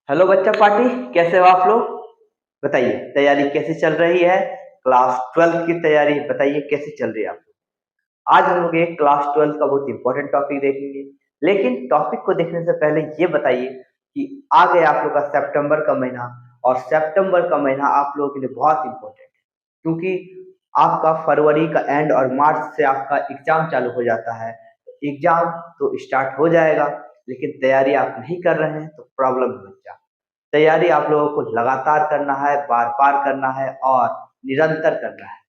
Hello बच्चा party, कैसे हो आप लोग? बताइए तैयारी कैसी चल रही है? क्लास 12 की तैयारी बताइए कैसी चल रही है आप लोग? आज हम लोग एक क्लास 12 का बहुत इंपॉर्टेंट टॉपिक देखेंगे। लेकिन टॉपिक को देखने से पहले ये बताइए कि आ गया आप लोग का सितंबर का महीना। और सितंबर का महीना आप लोगों के लिए बहुत इंपॉर्टेंट है, क्योंकि आपका फरवरी का एंड और मार्च से आपका एग्जाम चालू हो जाता है। एग्जाम तो स्टार्ट हो जाएगा, लेकिन तैयारी आप नहीं कर रहे हैं तो प्रॉब्लम है बच्चा। तैयारी आप लोगों को लगातार करना है, बार-बार करना है और निरंतर करना है।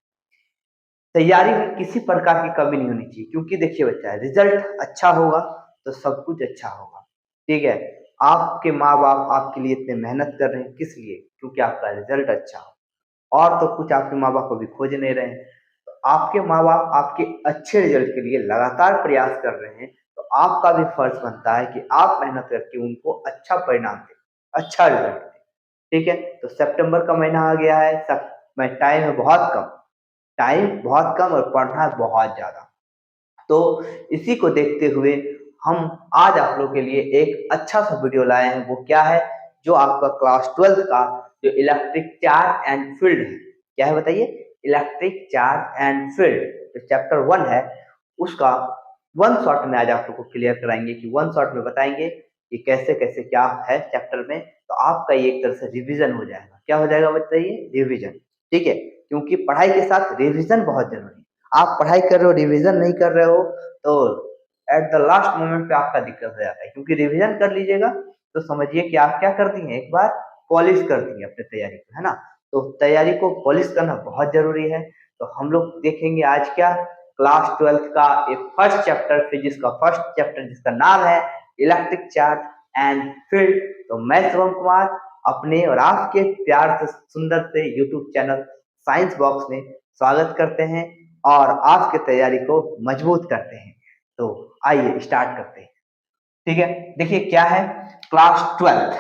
तैयारी में किसी प्रकार की कमी नहीं होनी चाहिए, क्योंकि देखिए बच्चा, रिजल्ट अच्छा होगा तो सब कुछ अच्छा होगा। ठीक है? आपके माँ-बाप आपके लिए इतने मेहनत कर रहे हैं किस लिए? क्योंकि आपका रिजल्ट अच्छा हो। और तो कुछ आपके माँ-बाप अभी खोज नहीं रहे हैं। तो आपके माँ-बाप आपके अच्छे रिजल्ट के लिए लगातार प्रयास कर रहे हैं, तो आपका भी फर्ज बनता है कि आप मेहनत करके उनको अच्छा परिणाम दें, अच्छा रिजल्ट दें। ठीक है? तो सितंबर का महीना आ गया है, सब में टाइम है बहुत कम, टाइम बहुत कम और पढ़ना है बहुत ज़्यादा। तो इसी को देखते हुए हम आज आप लोगों के लिए एक अच्छा सा वीडियो लाए हैं। वो क्या है? जो आपका क्लास 12 का जो इलेक्ट्रिक चार्ज एंड फील्ड है। क्या है बताइए? इलेक्ट्रिक चार्ज एंड फील्ड जो चैप्टर 1 है, उसका वन शॉट में आज आप लोग को क्लियर कराएंगे कि वन शॉट में बताएंगे कि कैसे कैसे क्या है चैप्टर में। तो आपका ये एक तरह से रिवीजन हो जाएगा। क्या हो जाएगा बताइए? रिवीजन। ठीक है? क्योंकि पढ़ाई के साथ रिवीजन बहुत जरूरी है। आप पढ़ाई कर रहे हो, रिवीजन नहीं कर रहे हो, तो एट द लास्ट मोमेंट पे आपका दिक्कत हो जाता है। क्योंकि रिवीजन कर लीजिएगा तो समझिए कि आप क्या कर दी हैं, एक बार पॉलिश कर दी हैं अपने तैयारी को, है ना? तो तैयारी को पॉलिश करना बहुत जरूरी है। तो हम लोग देखेंगे आज क्या, क्लास 12 का एक फर्स्ट चैप्टर, फिजिक्स का फर्स्ट चैप्टर जिसका नाम है इलेक्ट्रिक चार्ज एंड फील्ड। तो मैं शिवम कुमार अपने और आपके प्यार से सुंदर से यूट्यूब चैनल साइंस बॉक्स में स्वागत करते हैं और आपकी तैयारी को मजबूत करते हैं। तो आइए स्टार्ट करते हैं। ठीक है? देखिए क्या है, क्लास 12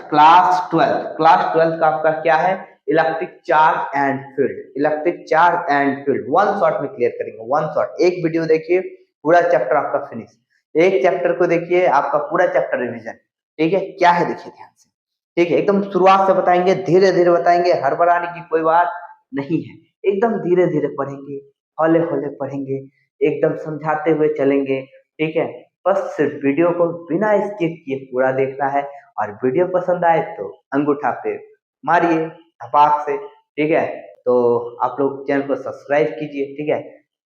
का आपका क्या है? Electric charge and field. Electric charge and field one shot में क्लियर करेंगे, वन शॉट। एक वीडियो देखिए, पूरा चैप्टर आपका फिनिश। एक चैप्टर को देखिए, आपका पूरा चैप्टर रिवीजन। ठीक है? क्या है देखिए ध्यान से। ठीक है? एकदम शुरुआत से बताएंगे, धीरे धीरे बताएंगे, हड़बड़ाने की कोई बात नहीं है। एकदम धीरे धीरे पढ़ेंगे, हौले हौले पढ़ेंगे, एकदम समझाते हुए चलेंगे। ठीक है? बस सिर्फ वीडियो को बिना स्किप किए पूरा देखना है। और वीडियो पसंद आए तो अंगूठा पे मारिए धपाक से। ठीक है? तो आप लोग चैनल को सब्सक्राइब कीजिए। ठीक है?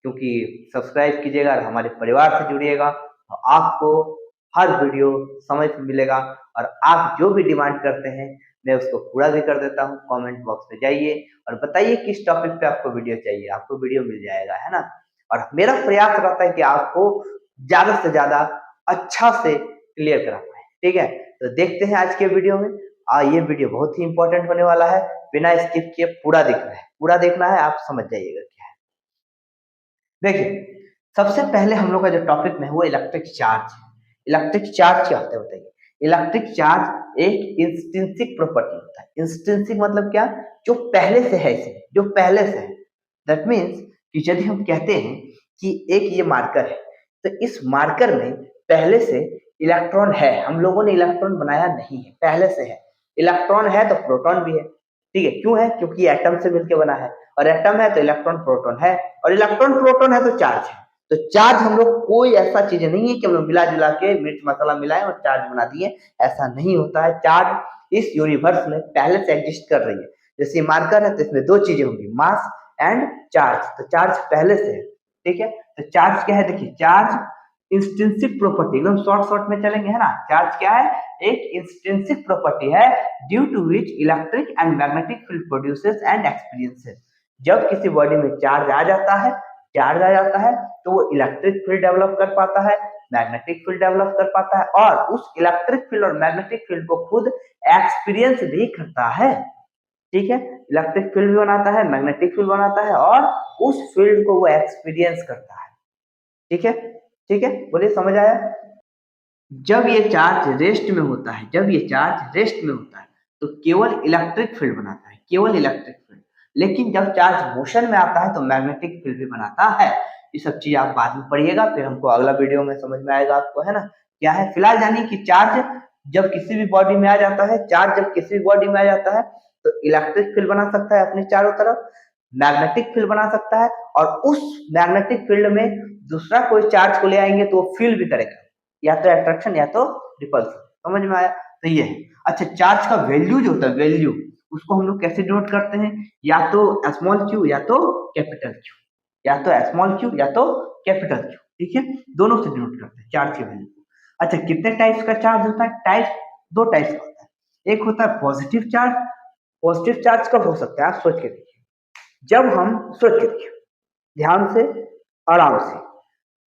क्योंकि सब्सक्राइब कीजिएगा और हमारे परिवार से जुड़िएगा तो आपको हर वीडियो समय पे मिलेगा। और आप जो भी डिमांड करते हैं मैं उसको पूरा भी कर देता हूँ। कमेंट बॉक्स में जाइए और बताइए किस टॉपिक पे आपको वीडियो चाहिए, आपको वीडियो मिल जाएगा, है ना? और मेरा प्रयास रहता है कि आपको ज्यादा से ज्यादा अच्छा से क्लियर करा पाए। ठीक है? तो देखते हैं आज के वीडियो में। ये वीडियो बहुत ही इंपॉर्टेंट होने वाला है, बिना स्किप किए पूरा देखना है, पूरा देखना है, आप समझ जाइएगा क्या है। देखिए, सबसे पहले हम लोग का जो टॉपिक में है वो इलेक्ट्रिक चार्ज है। इलेक्ट्रिक चार्ज क्या होता है बताइए? इलेक्ट्रिक चार्ज एक इंस्ट्रिंसिक प्रॉपर्टी होता है। इंस्ट्रिंसिक मतलब क्या? जो पहले से है, इसे जो पहले से है। दैट मीन्स कि यदि हम कहते हैं कि एक ये मार्कर है, तो इस मार्कर में पहले से इलेक्ट्रॉन है। हम लोगों ने इलेक्ट्रॉन बनाया नहीं है, पहले से है। इलेक्ट्रॉन है तो प्रोटॉन भी है। ठीक है? क्यों है? क्योंकि एटम से मिलकर बना है, और एटम है तो इलेक्ट्रॉन प्रोटॉन है, और इलेक्ट्रॉन प्रोटॉन है तो चार्ज है। तो चार्ज हम लोग कोई ऐसा चीज नहीं है कि हम लोग मिला जुला के मिर्च मसाला मिलाएं और चार्ज बना दिए, ऐसा नहीं होता है। चार्ज इस यूनिवर्स में पहले से एग्जिस्ट कर रही है। जैसे मार्कर है तो इसमें दो चीजें होंगी, मास एंड चार्ज। तो चार्ज पहले से है। ठीक है? तो चार्ज क्या है देखिए, चार्ज इंस्ट्रिंसिक प्रॉपर्टी, एकदम शॉर्ट शॉर्ट में चलेंगे, है ना? चार्ज क्या है? एक इंस्ट्रिंसिक प्रॉपर्टी है due to which electric and magnetic field produces and experiences. जब किसी बॉडी में चार्ज आ जाता है, चार्ज आ जाता है तो वो इलेक्ट्रिक फील्ड डेवलप कर पाता है, मैग्नेटिक फील्ड डेवलप कर पाता है, और उस इलेक्ट्रिक फील्ड और मैग्नेटिक फील्ड को खुद एक्सपीरियंस भी करता है। ठीक है? इलेक्ट्रिक फील्ड भी बनाता है, मैग्नेटिक फील्ड बनाता है, और उस फील्ड को वो एक्सपीरियंस करता है। ठीक है? ठीक है? बोलिए, समझ आया? जब ये चार्ज रेस्ट में होता है, जब ये चार्ज रेस्ट में होता है तो केवल इलेक्ट्रिक फील्ड बनाता है, केवल इलेक्ट्रिक फील्ड। लेकिन जब चार्ज मोशन में आता है तो मैग्नेटिक फील्ड भी बनाता है। ये सब चीज आप बाद में पढ़िएगा, फिर हमको अगला वीडियो में समझ में आएगा आपको, है ना? क्या है? फिलहाल जानिए कि चार्ज जब किसी भी बॉडी में आ जाता है, चार्ज जब किसी भी बॉडी में आ जाता है तो इलेक्ट्रिक फील्ड बना सकता है अपने चारों तरफ, मैग्नेटिक फील्ड बना सकता है, और उस मैग्नेटिक फील्ड में दूसरा कोई चार्ज को ले आएंगे तो वो फील भी करेगा, या तो अट्रैक्शन या तो रिपल्सन। समझ में आया? तो ये है। अच्छा, चार्ज का वैल्यू जो होता है, वैल्यू, उसको हम लोग कैसे डिनोट करते हैं? या तो स्मॉल क्यू या तो कैपिटल क्यू, या तो स्मॉल क्यू या तो कैपिटल क्यू, ठीक है, दोनों से डिनोट करते हैं चार्ज की वैल्यू। अच्छा, कितने टाइप्स का चार्ज होता है? टाइप दो टाइप्स का होता है। एक होता है पॉजिटिव चार्ज। पॉजिटिव चार्ज कब हो सकता है? आप सोच के देखिए, जब हम सोच के देखिए, ध्यान से, आराम से,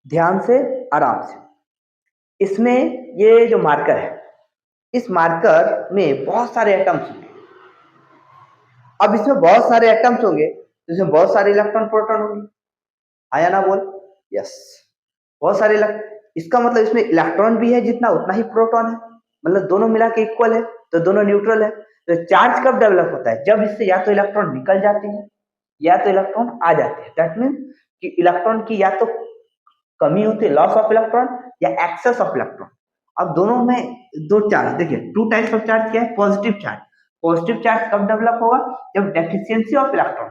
ध्यान से, आराम से। इसमें ये जो मार्कर है, इस मार्कर में बहुत सारे एटम्स होंगे। अब इसमें बहुत सारे एटम्स होंगे तो इसमें बहुत सारे इलेक्ट्रॉन प्रोटॉन होंगे। आया ना बोल? यस, बहुत सारे इसका मतलब इसमें इलेक्ट्रॉन भी है जितना, उतना ही प्रोटॉन है, मतलब दोनों मिला के इक्वल है, तो दोनों न्यूट्रल है। तो चार्ज कब डेवलप होता है? जब इससे या तो इलेक्ट्रॉन निकल जाते हैं या तो इलेक्ट्रॉन आ जाते हैं। दैट मीन्स कि इलेक्ट्रॉन की या तो कमी होती है, लॉस ऑफ इलेक्ट्रॉन, या एक्सेस ऑफ इलेक्ट्रॉन। अब दोनों में दो चार्ज, देखिए टू टाइप्स ऑफ चार्ज क्या है? Positive charge. पॉजिटिव चार्ज कब डेवलप होगा? जब डेफिशिएंसी ऑफ इलेक्ट्रॉन,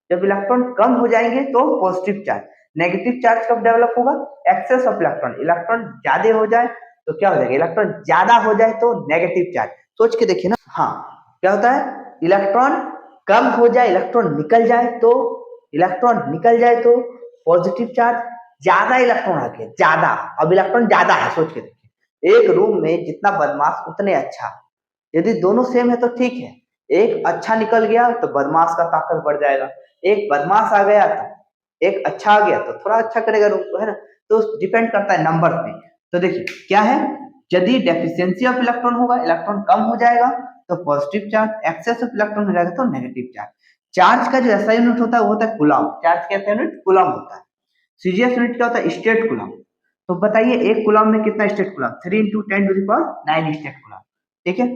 जब इलेक्ट्रॉन कम हो जाएंगे तो पॉजिटिव चार्ज। नेगेटिव चार्ज कब डेवलप होगा? एक्सेस ऑफ इलेक्ट्रॉन, इलेक्ट्रॉन ज्यादा हो जाए तो क्या हो जाएगा? इलेक्ट्रॉन ज्यादा हो जाए तो नेगेटिव चार्ज। सोच के देखिए ना। हाँ, क्या होता है? इलेक्ट्रॉन कम हो जाए, इलेक्ट्रॉन निकल जाए तो, इलेक्ट्रॉन निकल जाए तो पॉजिटिव चार्ज। ज्यादा इलेक्ट्रॉन आ गया, ज्यादा, अब इलेक्ट्रॉन ज्यादा है, सोच के देखिए, एक रूम में जितना बदमाश उतने अच्छा। यदि दोनों सेम है तो ठीक है, एक अच्छा निकल गया तो बदमाश का ताकत बढ़ जाएगा, एक बदमाश आ गया तो एक अच्छा आ गया तो थोड़ा अच्छा करेगा रूम को, है ना? तो डिपेंड करता है नंबर पे। तो देखिए क्या है, यदि डेफिशिएंसी ऑफ इलेक्ट्रॉन होगा, इलेक्ट्रॉन कम हो जाएगा तो positive charge, excess of electron हो जाएगा तो नेगेटिव चार्ज। चार्ज का जो ऐसा यूनिट होता है वो होता है कूलम। चार्ज का ऐसा यूनिट कूलम होता है। सीजीएस यूनिट क्या होता है? State coulomb. तो बताइए एक कूलम में कितना स्टेट कूलम? 3 × 10⁹ स्टेट कूलम, ठीक है।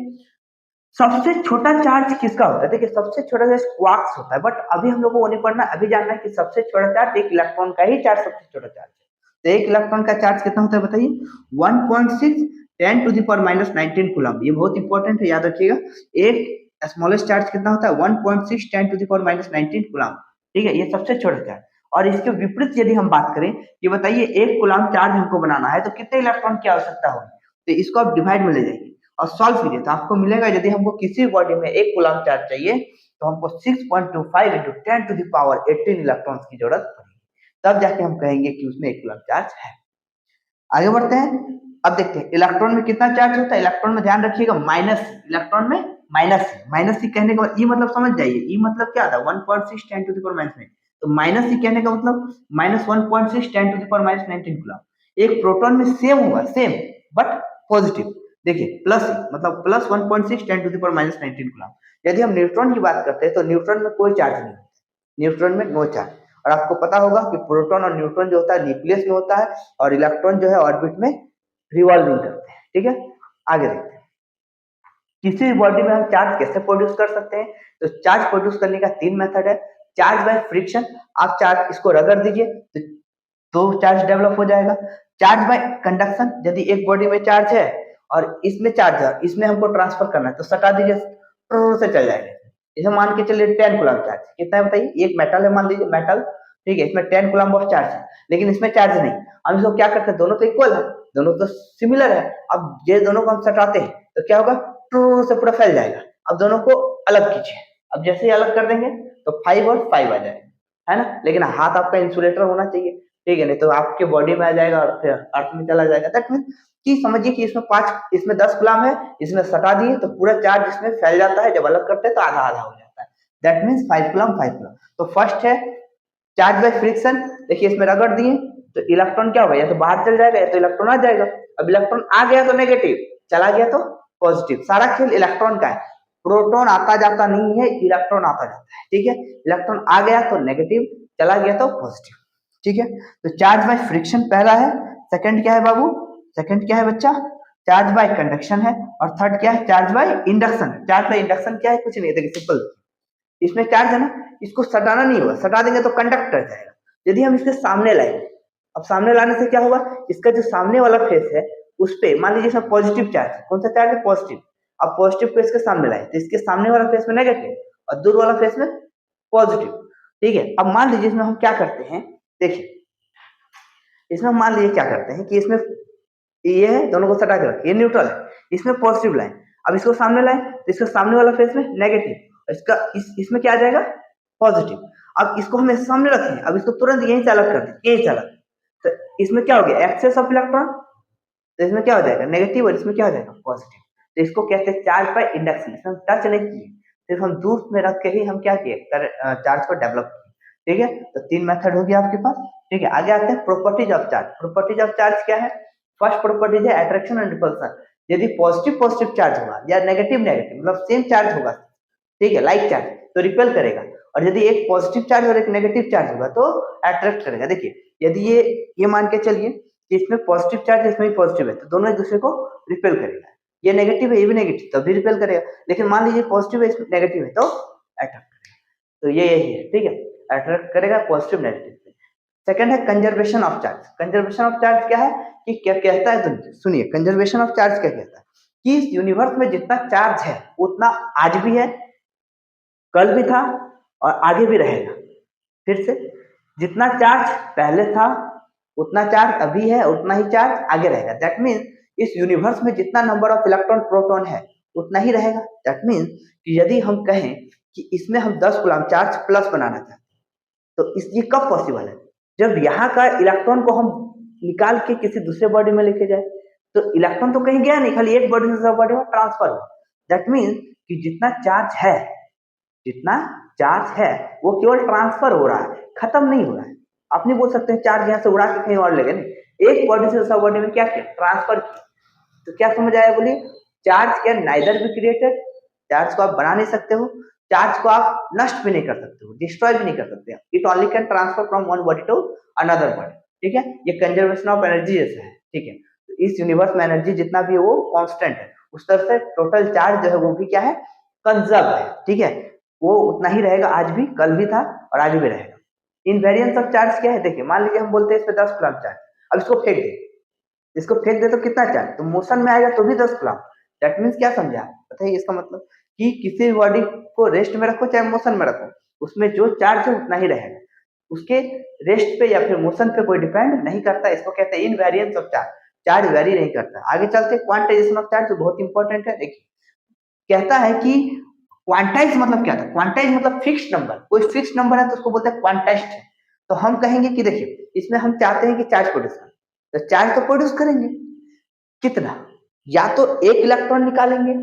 सबसे छोटा चार्ज किसका होता है? देखिए सबसे छोटा चार्ज क्वार्क्स होता है, बट अभी हम लोगों को नहीं पढ़ना, अभी जानना है कि सबसे छोटा चार्ज एक इलेक्ट्रॉन का ही चार्ज सबसे छोटा चार्ज है। तो एक इलेक्ट्रॉन का चार्ज कितना होता है बताइए? 1.6 10⁻19 कूलम। ये बहुत इंपॉर्टेंट है, याद रखिएगा। एक स्मॉलेस्ट चार्ज कितना होता है? 1.6 10⁻19 कूलम, ठीक है, ये सबसे छोटा चार्ज। और इसके विपरीत यदि हम बात करें कि बताइए एक कूलम चार्ज हमको बनाना है तो कितने इलेक्ट्रॉन की आवश्यकता होगी? तो इसको आप डिवाइड में ले जाइए और सॉल्व कीजिए तो आपको मिलेगा, यदि हमको किसी बॉडी में एक कूलम चार्ज चाहिए तो हमको 6.25 × 10⁻18 इलेक्ट्रॉन्स की जरूरत पड़ेगी, तब जाके हम कहेंगे कि उसमें एक कूलम चार्ज है। आगे बढ़ते हैं, अब देखते हैं इलेक्ट्रॉन में कितना चार्ज होता है। इलेक्ट्रॉन में ध्यान रखिएगा माइनस, इलेक्ट्रॉन में माइनस सी कहने का ई मतलब समझ जाइए, ई मतलब क्या था? 1.6 10⁻⁻⁹ तो माइनस सी कहने का मतलब -1.6 10⁻⁻19 कूलम। एक प्रोटॉन में सेम होगा, सेम बट पॉजिटिव। देखिए प्लस मतलब प्लस 1.6 10⁻⁻19 कूलम। यदि हम न्यूट्रॉन की बात करते हैं तो न्यूट्रॉन में कोई चार्ज नहीं, न्यूट्रॉन में नो चार्ज। और आपको पता होगा कि प्रोटॉन और न्यूट्रॉन जो होता है न्यूक्लियस में होता है और इलेक्ट्रॉन जो है ऑर्बिट में रिवॉल्विंग करते हैं, ठीक है। आगे देखते हैं किसी भी बॉडी में हम चार्ज कैसे प्रोड्यूस कर सकते हैं। तो चार्ज प्रोड्यूस करने का 3 मेथड है। चार्ज बाय फ्रिक्शन, आप चार्ज इसको रगड़ दीजिए तो चार्ज डेवलप हो जाएगा। चार्ज बाय कंडक्शन, यदि एक बॉडी में चार्ज है और इसमें चार्ज है, इसमें हमको ट्रांसफर करना है तो सटा दीजिए से चल जाएगा। इसे मान के चलिए 10 कूलम चार्ज कितना है बताइए? एक मेटल है मान लीजिए, मेटल, ठीक है, इसमें 10 कूलम ऑफ चार्ज है, लेकिन इसमें चार्ज नहीं। हम इसको क्या करते हैं, दोनों तो इक्वल है, दोनों तो सिमिलर है। अब ये दोनों को हम सटाते हैं तो क्या होगा? से पूरा फैल जाएगा। अब दोनों को अलग कीजिए, अब जैसे ही अलग कर देंगे तो 5 और 5 आ जाएगा, है ना। लेकिन हाथ आपका इंसुलेटर होना चाहिए, ठीक है, नहीं तो आपके बॉडी में आ जाएगा और फिर अर्थ में चला जाएगा। दैट मीन कि समझिए कि इसमें 5, इसमें 10 कूलम है, इसमें सटा दिए तो पूरा चार्ज इसमें फैल जाता है, जब अलग करते हैं तो आधा आधा हो जाता है। That means 5 coulomb 5 coulomb. तो फर्स्ट है चार्ज बाय फ्रिक्शन। देखिए इसमें रगड़ दिए तो इलेक्ट्रॉन क्या होगा? या तो बाहर चल जाएगा या तो इलेक्ट्रॉन आ जाएगा। अब इलेक्ट्रॉन आ गया तो नेगेटिव, चला गया तो पॉजिटिव। सारा खेल इलेक्ट्रॉन का है, प्रोटॉन आता जाता नहीं है, इलेक्ट्रॉन आता जाता है, ठीक है। इलेक्ट्रॉन आ गया तो नेगेटिव, चला गया तो पॉजिटिव, ठीक है। तो चार्ज बाय फ्रिक्शन पहला है। सेकंड क्या है बाबू? सेकंड क्या है बच्चा? चार्ज बाय कंडक्शन है। और थर्ड क्या है? Charge by induction. Charge by induction क्या है? कुछ नहीं, देखिए सिंपल, इसमें चार्ज है ना, इसको सटाना नहीं होगा, सटा देंगे तो कंडक्ट कर जाएगा। यदि हम इसके सामने लाएंगे, अब सामने लाने से क्या होगा? इसका जो सामने वाला फेस है उस पे मान लीजिए इसमें पॉजिटिव चार्ज है, कौन सा चार्ज है, पॉजिटिव। अब पॉजिटिव को इसके सामने लाए तो इसके सामने वाला फेस में नेगेटिव और दूर वाला फेस में पॉजिटिव, ठीक है। अब मान लीजिए इसमें हम क्या करते हैं, देखिए इसमें मान लीजिए क्या करते हैं कि इसमें ये है, दोनों को सटा के रखें, ये न्यूट्रल है, इसमें पॉजिटिव लाए, अब इसको सामने लाए तो इसके सामने वाला फेस में नेगेटिव, इसका इसमें क्या आ जाएगा, पॉजिटिव। अब इसको हम ऐसे सामने रखें, अब इसको तुरंत यहीं से अलग कर दें, यहीं से अलग, तो इसमें क्या हो गया, एक्सेस ऑफ इलेक्ट्रॉन, तो इसमें क्या हो जाएगा, नेगेटिव, और इसमें क्या हो जाएगा, पॉजिटिव। तो इसको कहते हैं चार्ज बाय इंडक्शन। इसमें टच नहीं किए, सिर्फ हम दूर में रख के ही हम क्या किए, चार्ज को डेवलप किए, ठीक है। तो 3 मेथड हो गया आपके पास, ठीक है। आगे आते हैं properties of charge. Properties of charge क्या है, फर्स्ट प्रॉपर्टीज है अट्रैक्शन एंड रिपल्सन। यदि पॉजिटिव पॉजिटिव चार्ज होगा या नेगेटिव नेगेटिव मतलब सेम चार्ज होगा, ठीक है, लाइक चार्ज, तो रिपेल करेगा, और यदि एक पॉजिटिव चार्ज और एक नेगेटिव चार्ज होगा तो अट्रैक्ट करेगा। देखिए यदि ये मान के चलिए कि इसमें पॉजिटिव चार्ज इसमें भी पॉजिटिव है, तो दोनों एक दूसरे को रिपेल करेगा। ये नेगेटिव है, ये भी नेगेटिव, तब भी रिपेल करेगा। लेकिन मान लीजिए पॉजिटिव है, इसमें नेगेटिव है, तो अट्रैक्ट करेगा। तो ये यही है, ठीक है, अट्रैक्ट करेगा पॉजिटिव नेगेटिव। सेकंड है conservation of charge. Conservation of charge क्या है कि क्या कहता है, तो सुनिए कंजर्वेशन ऑफ चार्ज क्या कहता है कि इस यूनिवर्स में जितना चार्ज है उतना आज भी है, कल भी था और आगे भी रहेगा। फिर से, जितना चार्ज पहले था उतना चार्ज अभी है, उतना ही चार्ज आगे रहेगा। दैट मीन्स इस यूनिवर्स में जितना नंबर ऑफ इलेक्ट्रॉन प्रोटॉन है उतना ही रहेगा। दैट मीन्स कि यदि हम कहें कि इसमें हम 10 कूलम चार्ज प्लस बनाना चाहते हैं, तो इस ये कब पॉसिबल है, जब यहाँ का इलेक्ट्रॉन को हम निकाल के किसी दूसरे बॉडी में लेके जाए, तो इलेक्ट्रॉन तो कहीं गया नहीं, खाली एक बॉडी से दूसरा बॉडी में ट्रांसफर हुआ। दैट मीन्स कि जितना चार्ज है वो केवल ट्रांसफर हो रहा है, खत्म नहीं हो रहा है। आप नहीं बोल सकते चार्ज यहाँ से उड़ा के कहीं और ले गए, नहीं, एक बॉडी से दूसरा बॉडी में क्या किया, ट्रांसफर किया। तो क्या समझ आया, बोलिए, charge can neither be created, charge को आप बना नहीं सकते हो, चार्ज को आप नष्ट भी नहीं कर सकते हो, डिस्ट्रॉय भी नहीं कर सकते, it only can transfer from one body to another body, ठीक है। ये कंजर्वेशन ऑफ एनर्जी जैसा है, ठीक है। तो इस यूनिवर्स में एनर्जी जितना भी है वो कांस्टेंट है, उस तरह से टोटल चार्ज जो है वो भी क्या है, कंजर्व है, ठीक है। वो उतना ही रहेगा, आज भी, कल भी था और आगे भी रहेगा। इनवेरिएंस ऑफ चार्ज क्या है, देखिए मान लीजिए हम बोलते हैं इस पे 10 कूलम चार्ज, अब इसको फेंक दे तो कितना चार्ज, तो मोशन में आएगा तो भी 10 कूलम। दैट मीन्स क्या समझा, बताइए इसका मतलब कि किसी भी बॉडी को रेस्ट में रखो चाहे मोशन में रखो, उसमें जो चार्ज है उतना ही रहेगा, उसके रेस्ट पे या फिर मोशन पे कोई डिपेंड नहीं करता। इसको कहते हैं invariance of charge, charge very नहीं करता। आगे चलते क्वांटाइजेशन ऑफ चार्ज, जो बहुत इंपॉर्टेंट है। देखिए कहता है कि क्वांटाइज मतलब क्या था, क्वांटाइज मतलब फिक्स नंबर, कोई फिक्स नंबर है तो उसको बोलते हैं क्वांटाइज्ड है। तो हम कहेंगे कि देखिए इसमें हम चाहते हैं कि चार्ज प्रोड्यूस करें, तो चार्ज तो प्रोड्यूस करेंगे, कितना, या तो 1 इलेक्ट्रॉन निकालेंगे,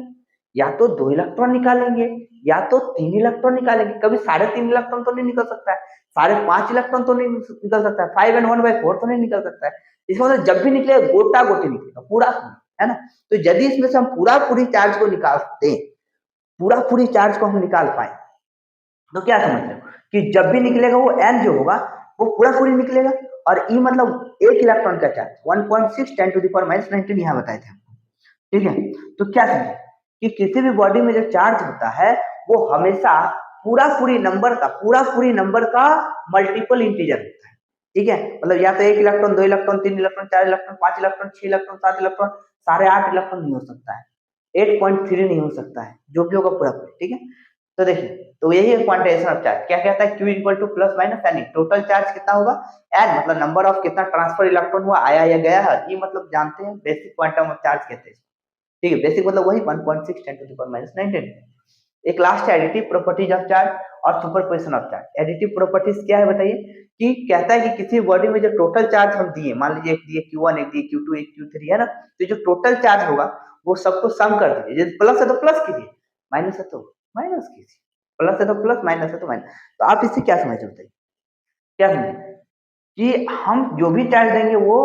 या तो 2 इलेक्ट्रॉन निकालेंगे, या तो 3 इलेक्ट्रॉन निकालेंगे। कभी 3.5 इलेक्ट्रॉन तो नहीं निकल सकता है, 5.5 इलेक्ट्रॉन तो नहीं निकल सकता है, 5 and 1/4 तो नहीं निकल सकता है। इसका मतलब जब भी निकलेगा गोटा गोटी निकलेगा, पूरा, है ना। तो यदि इसमें से हम पूरी चार्ज को निकाल दें, पूरी चार्ज को हम निकाल पाए, तो क्या समझ रहे हो कि जब भी निकलेगा वो n जो होगा वो पूरी निकलेगा। और e मतलब 1 इलेक्ट्रॉन का चार्ज 1.6 10⁻⁻⁹ यहाँ बताए थे, ठीक है। तो क्या समझे कि किसी भी बॉडी में जो चार्ज होता है वो हमेशा पूरी नंबर का मल्टीपल इंटीजर होता है, ठीक है। मतलब या तो 1 electron, 2 electron, 3 electron, 4 electron, 5 electron, 6 electron, 7 electron, 8.5 electron नहीं हो सकता है, 8.3 नहीं हो सकता है, जो भी होगा पूरा, ठीक है। तो देखिए, तो यही है क्वांटाइजेशन ऑफ चार्ज। क्या कहता है, Q equal two plus minus n, total charge कितना होगा, n मतलब नंबर ऑफ कितना ट्रांसफर इलेक्ट्रॉन हुआ, आया या गया है, e मतलब जानते हैं बेसिक क्वांटम ऑफ चार्ज कहते हैं, ठीक है। बेसिक मतलब वही 1.6 10⁻⁹ एक लास्ट है एडिटिव प्रॉपर्टीज ऑफ चार्ज और superposition of charge. Additive properties क्या है बताइए, कि कहता है कि किसी बॉडी में जो टोटल चार्ज हम दिए, मान लीजिए एक दिए Q1, एक दिए Q2, एक Q3, है ना, तो जो टोटल चार्ज होगा वो सबको सम कर दीजिए, यदि प्लस है तो प्लस कीजिए, माइनस है तो माइनस कीजिए, प्लस है तो प्लस, माइनस है तो माइनस। तो आप इससे क्या समझ सकते हैं, क्या समझे कि हम जो भी चार्ज देंगे वो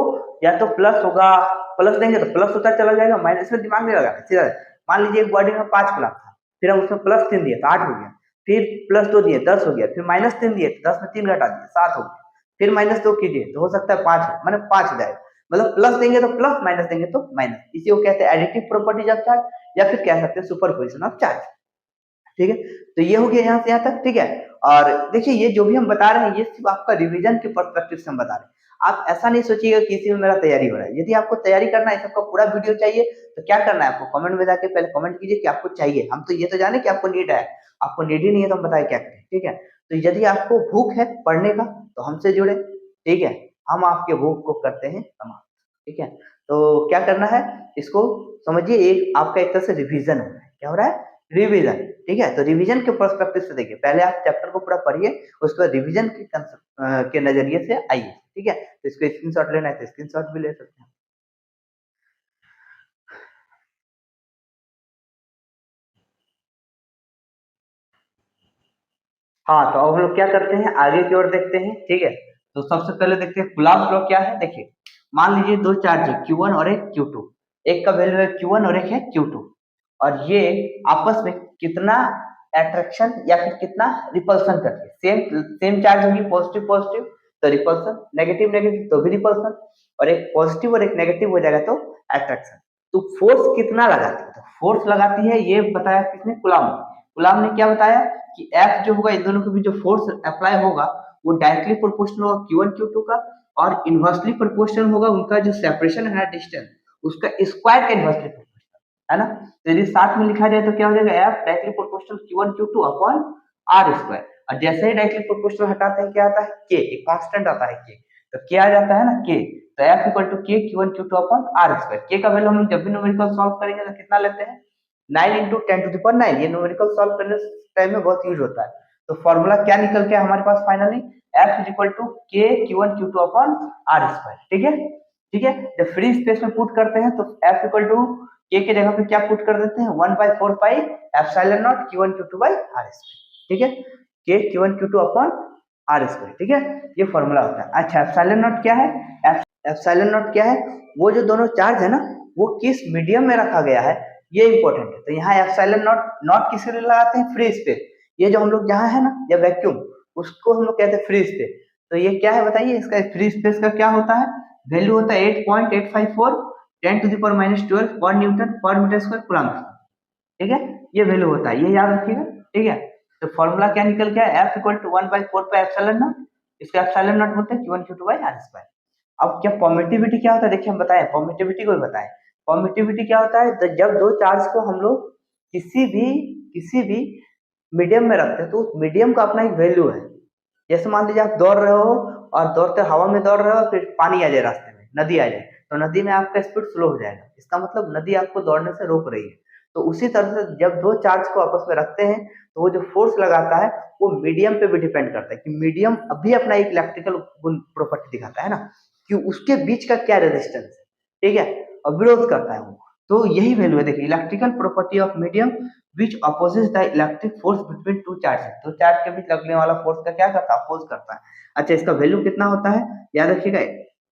या तो प्लस होगा, प्लस देंगे तो प्लस होता चला जाएगा, माइनस में दिमाग नहीं लगाना, सीधा। मान लीजिए एक बॉडी में 5 कूलम था, फिर हम उसमें प्लस 3 दिए तो 8 हो गया, फिर प्लस 2 दिए 10 हो गया, फिर माइनस 3 दिए तो 10 में 3 घटा दिए 7 हो गया, फिर माइनस 2 कीजिए तो हो सकता है 5, मैंने 5 हो जाएगा। मतलब प्लस देंगे तो प्लस, माइनस देंगे तो माइनस, इसी को कहते हैं एडिटिव प्रॉपर्टीज ऑफ चार्ज, या फिर कह सकते हैं सुपरपोजिशन ऑफ चार्ज, ठीक है। तो ये हो गया यहाँ से यहाँ तक, ठीक है। और देखिए ये जो भी हम बता रहे हैं ये सिर्फ आपका रिवीजन के पर्सपेक्टिव से हम बता रहे हैं, आप ऐसा नहीं सोचिएगा कि इसी में मेरा तैयारी हो रहा है। यदि आपको तैयारी करना है, सबका पूरा वीडियो चाहिए, तो क्या करना है आपको, कमेंट में जाके पहले कमेंट कीजिए कि आपको चाहिए। हम तो ये तो जाने कि आपको नीड है, आपको नीड ही नहीं है तो हम बताए क्या करें, ठीक है। तो यदि आपको भूख है पढ़ने का तो हमसे जुड़े, ठीक है, हम आपके भूख को करते हैं समाप्त, ठीक है। तो क्या करना है, इसको समझिए, एक आपका एक तरह से रिवीजन हो रहा है। क्या हो रहा है, रिवीजन, ठीक है। तो रिवीजन के पर्सपेक्टिव से देखिए, पहले आप चैप्टर को पूरा पढ़िए, उसके बाद रिवीजन के नजरिए से आइए, ठीक है। तो इसको स्क्रीनशॉट लेना है तो स्क्रीनशॉट भी ले सकते हैं। हाँ, तो अब हम लोग क्या करते हैं, आगे की ओर देखते हैं, ठीक है। तो सबसे पहले देखते हैं कुलाम्ब्स लॉ क्या है। देखिए, मान लीजिए दो चार्ज है Q1 और एक Q2, एक का वैल्यू है Q1 और एक है Q2, और ये आपस में कितना अट्रैक्शन या फिर कितना रिपल्सन करती है। सेम सेम चार्ज होगी, पॉजिटिव पॉजिटिव तो रिपल्सन, नेगेटिव नेगेटिव तो भी रिपल्सन, और एक पॉजिटिव और एक नेगेटिव हो जाएगा तो अट्रैक्शन। तो फोर्स कितना लगाती है, तो फोर्स लगाती है, ये बताया किसने, कुलाम्ब। गुलाम ने क्या बताया कि F जो होगा, इन दोनों के बीच जो फोर्स अप्लाई होगा वो डायरेक्टली प्रोपोर्शनल होगा Q1 Q2 का, और इनवर्सली प्रोपोर्शनल होगा उनका जो सेपरेशन है ना, डिस्टेंस, उसका स्क्वायर का इनवर्सली प्रोपोर्शनल, है ना। तो यदि साथ में लिखा जाए तो क्या हो जाएगा, F directly proportional Q1 Q2 upon R square, और जैसे ही डायरेक्टली प्रोपोर्शनल हटाते हैं क्या आता है, K, एक कांस्टेंट आता है K, तो K आ जाता है ना K, तो F equal to K Q1 Q2 upon R square. K का वैल्यू हम जब भी न्यूमेरिकल सॉल्व करेंगे तो कितना लेते हैं, 9 इंटू 10⁻⁹, ये न्यूमेरिकल सॉल्व करने टाइम में बहुत यूज होता है। तो फॉर्मूला क्या निकल के हमारे पास finally, F is equal to K Q1 Q2 upon R square, ठीक है, ठीक है। जब फ्री स्पेस में पुट करते हैं तो F इक्वल टू K के जगह पे क्या पुट कर देते हैं, 1/4 pi epsilon not Q1 Q2 by R square, ठीक है, K Q1 Q2 upon R square, ठीक है, ये फॉर्मूला होता है। अच्छा, एप्सिलॉन नॉट क्या है, एप्सिलॉन नॉट क्या है, वो जो दोनों चार्ज है ना, वो किस मीडियम में रखा गया है, ये इंपॉर्टेंट है। तो यहाँ एप्सिलॉन नॉट नॉट किसके लिए लगाते हैं, फ्री स्पेस, ये जो हम लोग यहाँ है ना, या वैक्यूम, उसको हम लोग कहते हैं फ्री स्पेस। तो ये क्या है बताइए, इसका फ्री स्पेस का क्या होता है, वैल्यू होता है 8.854 10⁻12 पर न्यूटन पर मीटर स्क्वायर कूलम्ब, ठीक है, ये वैल्यू होता है, ये याद रखिएगा, ठीक है। तो फॉर्मूला क्या निकल गया, F इक्वल टू 1/4 पे एप्सिलॉन नॉट, इसको एप्सिलॉन नॉट बोलते हैं Q1 Q2 by R square. अब क्या परमिटिविटी क्या होता है, देखिए हम बताएं, परमिटिविटी को भी बताएं। परमिटिविटी क्या होता है, जब दो चार्ज को हम लोग किसी भी मीडियम में रखते हैं तो उस मीडियम का अपना एक वैल्यू है। जैसे मान लीजिए आप दौड़ रहे हो और दौड़ते हवा में दौड़ रहे हो, फिर पानी आ जाए रास्ते में, नदी आ जाए, तो नदी में आपका स्पीड स्लो हो जाएगा, इसका मतलब नदी आपको दौड़ने से रोक रही है। तो उसी तरह से जब दो चार्ज को आपस में रखते हैं तो वो जो फोर्स लगाता है वो मीडियम पे भी डिपेंड करता है, कि मीडियम अभी अपना एक इलेक्ट्रिकल प्रॉपर्टी दिखाता है ना, कि उसके बीच का क्या रेजिस्टेंस है, ठीक है, और विरोध करता है वो। तो यही वैल्यू है, देखिए, electrical property of medium which opposes the electric force between two charge, दो चार्ज के बीच लगने वाला फोर्स का क्या करता है, अपोज करता है। अच्छा, इसका वैल्यू कितना होता है, याद रखिएगा,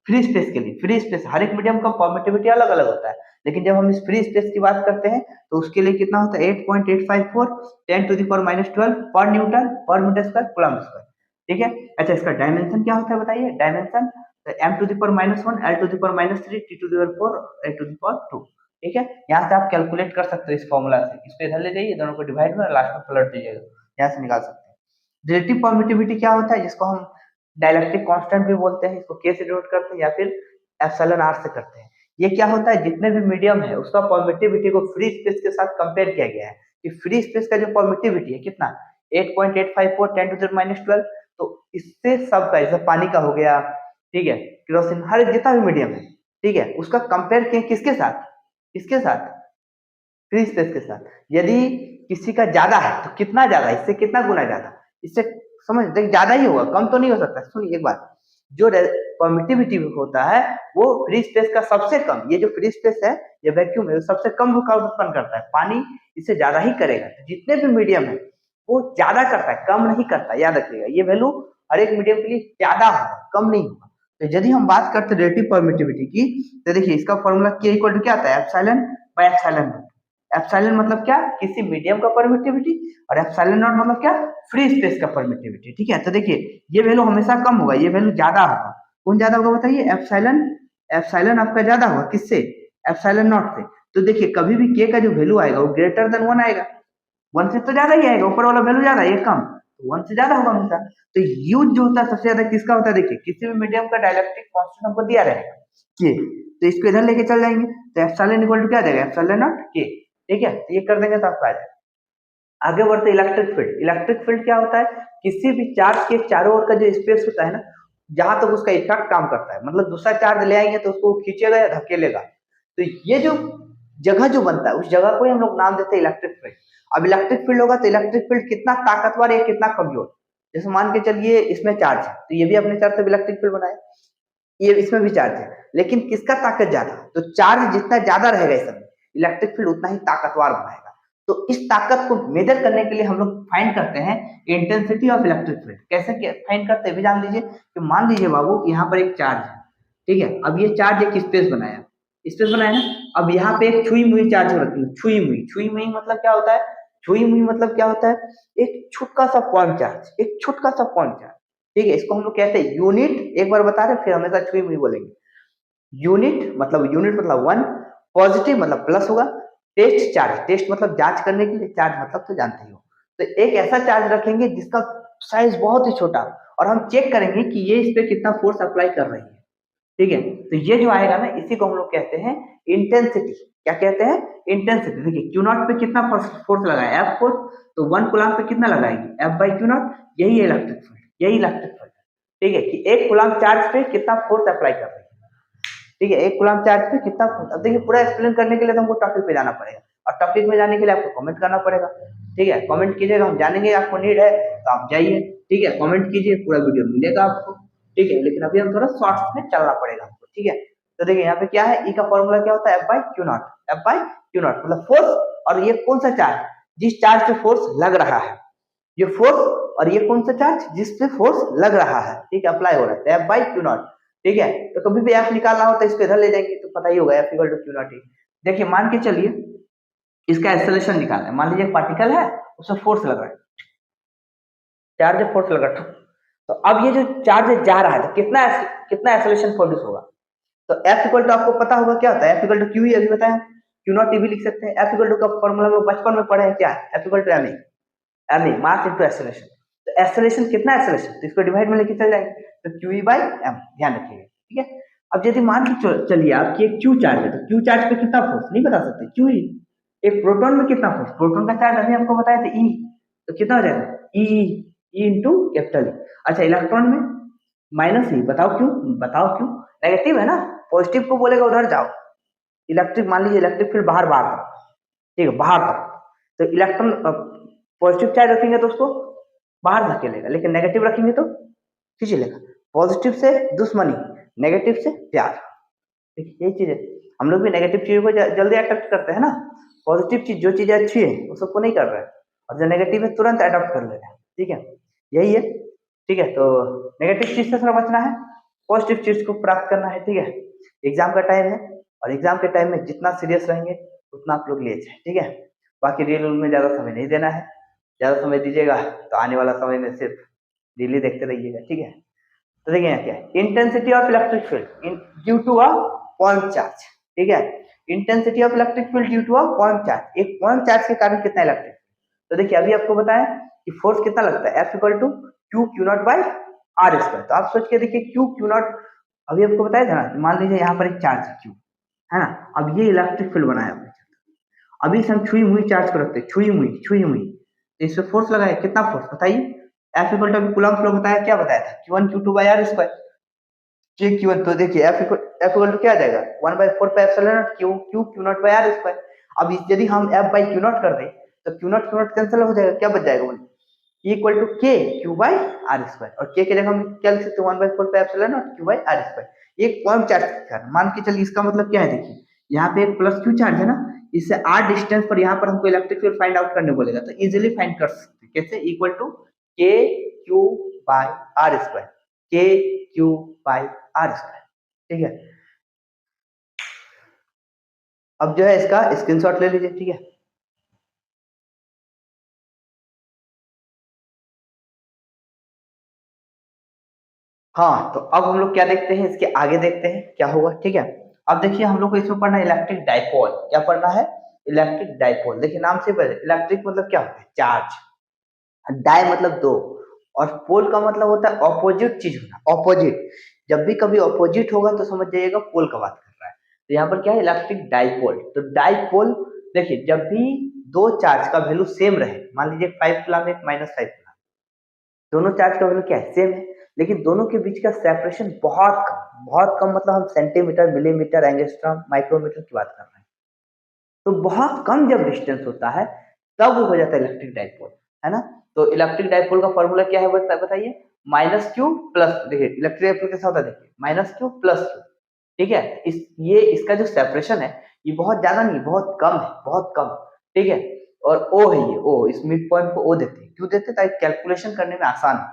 फ्री स्पेस के लिए, फ्री स्पेस हर एक मीडियम का परमिटिविटी अलग अलग होता है, लेकिन जब हम इस फ्री स्पेस की बात करते हैं तो उसके लिए कितना होता है, 8.854 10⁻12 पर न्यूटन पर मीटर स्क्वायर कूलम्ब स्क्वायर, ठीक है। अच्छा, इसका डायमेंशन क्या होता है बताइए, dimension m⁻⁻1 l⁻³ t⁴ a⁻², ठीक है। यहाँ से आप कैलकुलेट कर सकते हो इस फॉर्मूला से, इसको इधर ले जाइए, दोनों को डिवाइड में लास्ट में पलट दीजिएगा, यहाँ से निकाल सकते हैं। रिलेटिव परमिटिविटी क्या होता है, जिसको हम डाइलेक्ट्रिक कांस्टेंट भी बोलते हैं, इसको K से डिनोट करते हैं या फिर एप्सिलॉन R से करते हैं। ये क्या होता है, जितने भी मीडियम है उसका परमिटिविटी को फ्री स्पेस के साथ कंपेयर किया गया है, कि फ्री स्पेस का जो परमिटिविटी है कितना, 8.854 10⁻12, तो इससे सबका, जैसे पानी का हो गया, ठीक है, केरोसिन, हर जितना भी मीडियम है, ठीक है, उसका कंपेयर किया किसके साथ, किसके साथ, फ्री स्पेस के साथ। यदि किसी का ज्यादा है तो कितना ज्यादा, इससे कितना गुना ज्यादा, इससे समझ देख ज्यादा ही होगा, कम तो नहीं हो सकता। सुनिए एक बात, जो परमिटिविटी होता है वो फ्री स्पेस का सबसे कम, ये जो फ्री स्पेस है, ये वैक्यूम है, सबसे कम रुकावट उत्पन्न करता है, पानी इससे ज्यादा ही करेगा। तो जितने भी मीडियम है वो ज्यादा करता है, कम नहीं करता, याद रखिएगा, ये वैल्यू हर एक मीडियम के लिए ज्यादा होगा, कम नहीं होगा। तो यदि हम बात करते हैं रिलेटिव परमिटिविटी की, तो देखिए इसका फॉर्मूला K इक्वल टू क्या आता है, epsilon by epsilon naught. Epsilon मतलब क्या, किसी मीडियम का परमिटिविटी, और एप्सिलॉन नॉट मतलब क्या, फ्री स्पेस का परमिटिविटी, ठीक है। तो देखिए ये वैल्यू हमेशा कम होगा, ये वैल्यू ज्यादा होगा, कौन ज्यादा होगा बताइए, एप्सिलॉन, एप्सिलॉन आपका ज्यादा होगा किससे, एप्सिलॉन नॉट से। तो देखिए कभी भी K का जो वैल्यू आएगा वो ग्रेटर देन 1 आएगा, 1 से तो ज्यादा ही आएगा, ऊपर वाला वैल्यू ज्यादा, ये कम, तो 1 से ज्यादा होगा हमेशा। तो यूज जो होता है सबसे ज्यादा किसका होता है, देखिए किसी भी मीडियम का डाइलेक्ट्रिक कांस्टेंट हमको दिया रहेगा के, तो इसको इधर लेके चल जाएंगे, तो एप्सिलॉन इक्वल टू क्या आ जाएगा, एप्सिलॉन नॉट के। ठीक है, तो ये कर देंगे तो आपको आ जाएगा। आगे बढ़ते इलेक्ट्रिक फील्ड। इलेक्ट्रिक फील्ड क्या होता है, किसी भी चार्ज के चारों ओर का जो स्पेस होता है ना, जहां तक उसका इफेक्ट काम करता है, मतलब दूसरा चार्ज ले आएंगे तो उसको खींचेगा या धकेलेगा, तो ये जो जगह जो बनता है उस जगह को ही हम लोग नाम देते हैं इलेक्ट्रिक फील्ड। अब इलेक्ट्रिक फील्ड होगा तो इलेक्ट्रिक फील्ड कितना ताकतवर है कितना कमजोर, जैसे मान के चलिए इसमें चार्ज है, तो ये भी अपने चार्ज से इलेक्ट्रिक फील्ड बनाए, ये इसमें भी चार्ज है, लेकिन किसका ताकत ज्यादा, तो चार्ज जितना ज्यादा रहेगा इसमें इलेक्ट्रिक फील्ड उतना ही ताकतवर बनाएगा। तो इस ताकत को मेजर करने के लिए हम लोग फाइंड करते हैं इंटेंसिटी ऑफ इलेक्ट्रिक फील्ड। कैसे फाइंड करते हैं भी जान लीजिए, कि मान लीजिए बाबू यहाँ पर एक चार्ज है, ठीक है, अब ये चार्ज एक स्पेस बनाया ना, अब यहाँ पे एक छुई मुई चार्ज रखी है, छुई मुई मतलब क्या होता है, छुई मुई मतलब क्या होता है, एक छोटा सा पॉइंट चार्ज, एक छोटा सा पॉइंट चार्ज। ठीक है, इसको हम लोग कहते हैं यूनिट, एक बार बता रहे फिर हमेशा छुई मुई बोलेंगे। यूनिट मतलब 1, पॉजिटिव मतलब प्लस होगा, टेस्ट मतलब जांच करने के लिए, चार्ज मतलब तो जानते ही हो। तो एक ऐसा चार्ज रखेंगे जिसका साइज बहुत ही छोटा, और हम चेक करेंगे कि ये इस पे कितना फोर्स अप्लाई कर रही है। ठीक है, तो ये जो आएगा ना इसी को हम लोग कहते हैं इंटेंसिटी। क्या कहते हैं, इंटेंसिटी। देखिए क्यू नॉट पे कितना फोर्स लगाया, एफ फोर्स, तो 1 कूलम्ब पे कितना लगाएंगे, एफ बाई क्यू नॉट, यही है इलेक्ट्रिक फील्ड, यही इलेक्ट्रिक फील्ड। ठीक है, कि 1 कूलम्ब चार्ज पे कितना फोर्स अप्लाई कर रही है। ठीक है, 1 कूलम्ब चार्ज पे कितना फोर्स। अब देखिए पूरा एक्सप्लेन करने के लिए तो हमको टॉपिक पे जाना पड़ेगा, और टॉपिक में जाने के लिए आपको कमेंट करना पड़ेगा। ठीक है, कमेंट कीजिएगा, हम जानेंगे, आपको नीड है तो आप जाइए। ठीक है, कमेंट कीजिए, पूरा वीडियो मिलेगा आपको। ठीक है, लेकिन अभी हम थोड़ा शॉर्ट्स में चलना पड़ेगा हमको। ठीक है, तो देखिए यहाँ पे क्या है, ई का फॉर्मूला क्या होता है, F by Q not, F by Q not मतलब फोर्स, और ये कौन सा चार्ज, जिस चार्ज पे फोर्स लग रहा है, ये फोर्स, और ये कौन सा चार्ज जिस पे फोर्स लग रहा है। ठीक है, अप्लाई हो रहा है, एफ बाई क्यू नॉट। ठीक है, तो कभी भी एफ निकालना हो तो इसको इधर ले जाएंगे तो पता ही होगा, f equal to q naught. देखिए मान के चलिए इसका एक्सेलरेशन निकालना है, मान लीजिए एक पार्टिकल है, उसमें फोर्स लग रहा है, चार्ज फोर्स लग रहा है, तो अब ये जो चार्ज जा रहा है तो कितना कितना एक्सेलरेशन प्रोड्यूस होगा। तो F इक्वल टू आपको पता होगा क्या होता है, F इक्वल टू क्यू ही अभी बताया, क्यू नॉट भी लिख सकते हैं। F इक्वल टू का फॉर्मूला में बचपन में पढ़े हैं क्या, F equal to m mass into acceleration. तो एक्सेलरेशन कितना एक्सेलरेशन, तो इसको डिवाइड में लेके चल जाएंगे, तो क्यू ई बाई एम, ध्यान रखिएगा। ठीक है, अब यदि मान के चलिए आपकी एक क्यू चार्ज है, तो क्यू चार्ज पे कितना फोर्स नहीं बता सकते, क्यू ई। एक प्रोटॉन में कितना फोर्स, प्रोटॉन का चार्ज अभी आपको बताया था ई, तो कितना हो जाएगा ई इंटू कैपिटल ई। अच्छा इलेक्ट्रॉन में माइनस ई, बताओ क्यों, नेगेटिव है ना, पॉजिटिव को बोलेगा उधर जाओ। इलेक्ट्रिक मान लीजिए इलेक्ट्रिक फील्ड बाहर तक, ठीक है बाहर तक, तो इलेक्ट्रॉन पॉजिटिव चार्ज रखेंगे तो उसको बाहर धकेलेगा, लेकिन नेगेटिव रखेंगे तो खींच लेगा। पॉजिटिव से दुश्मनी, नेगेटिव से प्यार। यही चीज है, हम लोग भी नेगेटिव चीजों को जल्दी अट्रैक्ट करते हैं ना, पॉजिटिव चीज जो चीजें अच्छी है वो सबको नहीं कर रहे हैं, और जो नेगेटिव है तुरंत अडॉप्ट कर ले रहे हैं। ठीक है, यही है। ठीक है, तो नेगेटिव चीज से थोड़ा बचना है, पॉजिटिव चीज को प्राप्त करना है। ठीक है, एग्जाम का टाइम है, और एग्जाम के टाइम में जितना सीरियस रहेंगे उतना आप लोग ले जाए। ठीक है, बाकी रियल में ज्यादा समय नहीं देना है, ज्यादा समय दीजिएगा तो आने वाला समय में सिर्फ दिल्ली देखते रहिएगा। ठीक है, तो देखिए यहाँ क्या है, intensity of electric field due to a point charge. ठीक है, intensity of electric field due to a point charge, एक पॉइंट चार्ज के कारण कितना इलेक्ट्रिक। तो देखिए अभी आपको बताया कि फोर्स कितना लगता है, f equal to q naught by r square. तो आप सोच के देखिए क्यू नॉट, अभी आपको बताया था ना, मान लीजिए यहाँ पर एक चार्ज है क्यू, है ना, अब ये इलेक्ट्रिक फील्ड बनाया आपने, अभी से हम छुई हुई चार्ज को रखते हैं, छुई हुई, तो इस पे फोर्स लगाए, कितना फोर्स बताइए, f equal to coulomb flow बताया, क्या बताया था, Q1 Q2 by r square, J Q1, तो देखिए एफ इक्वल टू क्या आ जाएगा 1/4 pi epsilon naught Q naught by r square. अब यदि हम F बाई Q नॉट कर दें तो Q नॉट कैंसिल हो जाएगा, क्या बच जाएगा, E equal to K Q by r square, और K के जगह हम क्या लिख सकते हैं 1/4 pi epsilon naught Q by r square. ये एक पॉइंट चार्ज के कारण, मान के चलिए इसका मतलब क्या है, देखिए यहाँ पे एक प्लस Q चार्ज है ना, इससे r डिस्टेंस पर यहाँ पर हमको इलेक्ट्रिक फील्ड फाइंड आउट करने बोलेगा, तो इजीली फाइंड कर सकते हैं, कैसे, equal to K Q by r square, K Q by r square. ठीक है, अब जो है इसका स्क्रीनशॉट ले लीजिए। ठीक है, हाँ, तो अब हम लोग क्या देखते हैं, इसके आगे देखते हैं क्या होगा। ठीक है, अब देखिए हम लोग को इसमें पढ़ना है इलेक्ट्रिक डाइपोल, क्या पढ़ना है, इलेक्ट्रिक डाइपोल। देखिए नाम से पहले इलेक्ट्रिक मतलब क्या होता है, चार्ज, डाई मतलब दो, और पोल का मतलब होता है ऑपोजिट चीज होना, ऑपोजिट। जब भी कभी ऑपोजिट होगा तो समझ जाइएगा पोल का बात कर रहा है। तो यहाँ पर क्या है, इलेक्ट्रिक डाइपोल। तो डाइपोल देखिए, जब भी दो चार्ज का वैल्यू सेम रहे, मान लीजिए 5 कूलम एक -5 कूलम, दोनों चार्ज का वैल्यू क्या है, सेम है, लेकिन दोनों के बीच का सेपरेशन बहुत कम, बहुत कम मतलब हम सेंटीमीटर, मिलीमीटर, एंगस्ट्रॉम, माइक्रोमीटर की बात कर रहे हैं। तो बहुत कम जब डिस्टेंस होता है तब वो हो जाता है इलेक्ट्रिक डाइपोल, है ना। तो इलेक्ट्रिक डाइपोल का फॉर्मूला क्या है बताइए, -q प्लस, देखिए इलेक्ट्रिक डाइपोल कैसा होता है, देखिए -q प्लस q, ठीक है। ये इसका जो सेपरेशन है ये बहुत ज्यादा नहीं, बहुत कम है, बहुत कम, ठीक है। और ओ है, ये ओ, इस मिड पॉइंट को ओ देते हैं, क्यों देते हैं, ताकि कैलकुलेशन करने में आसान हो।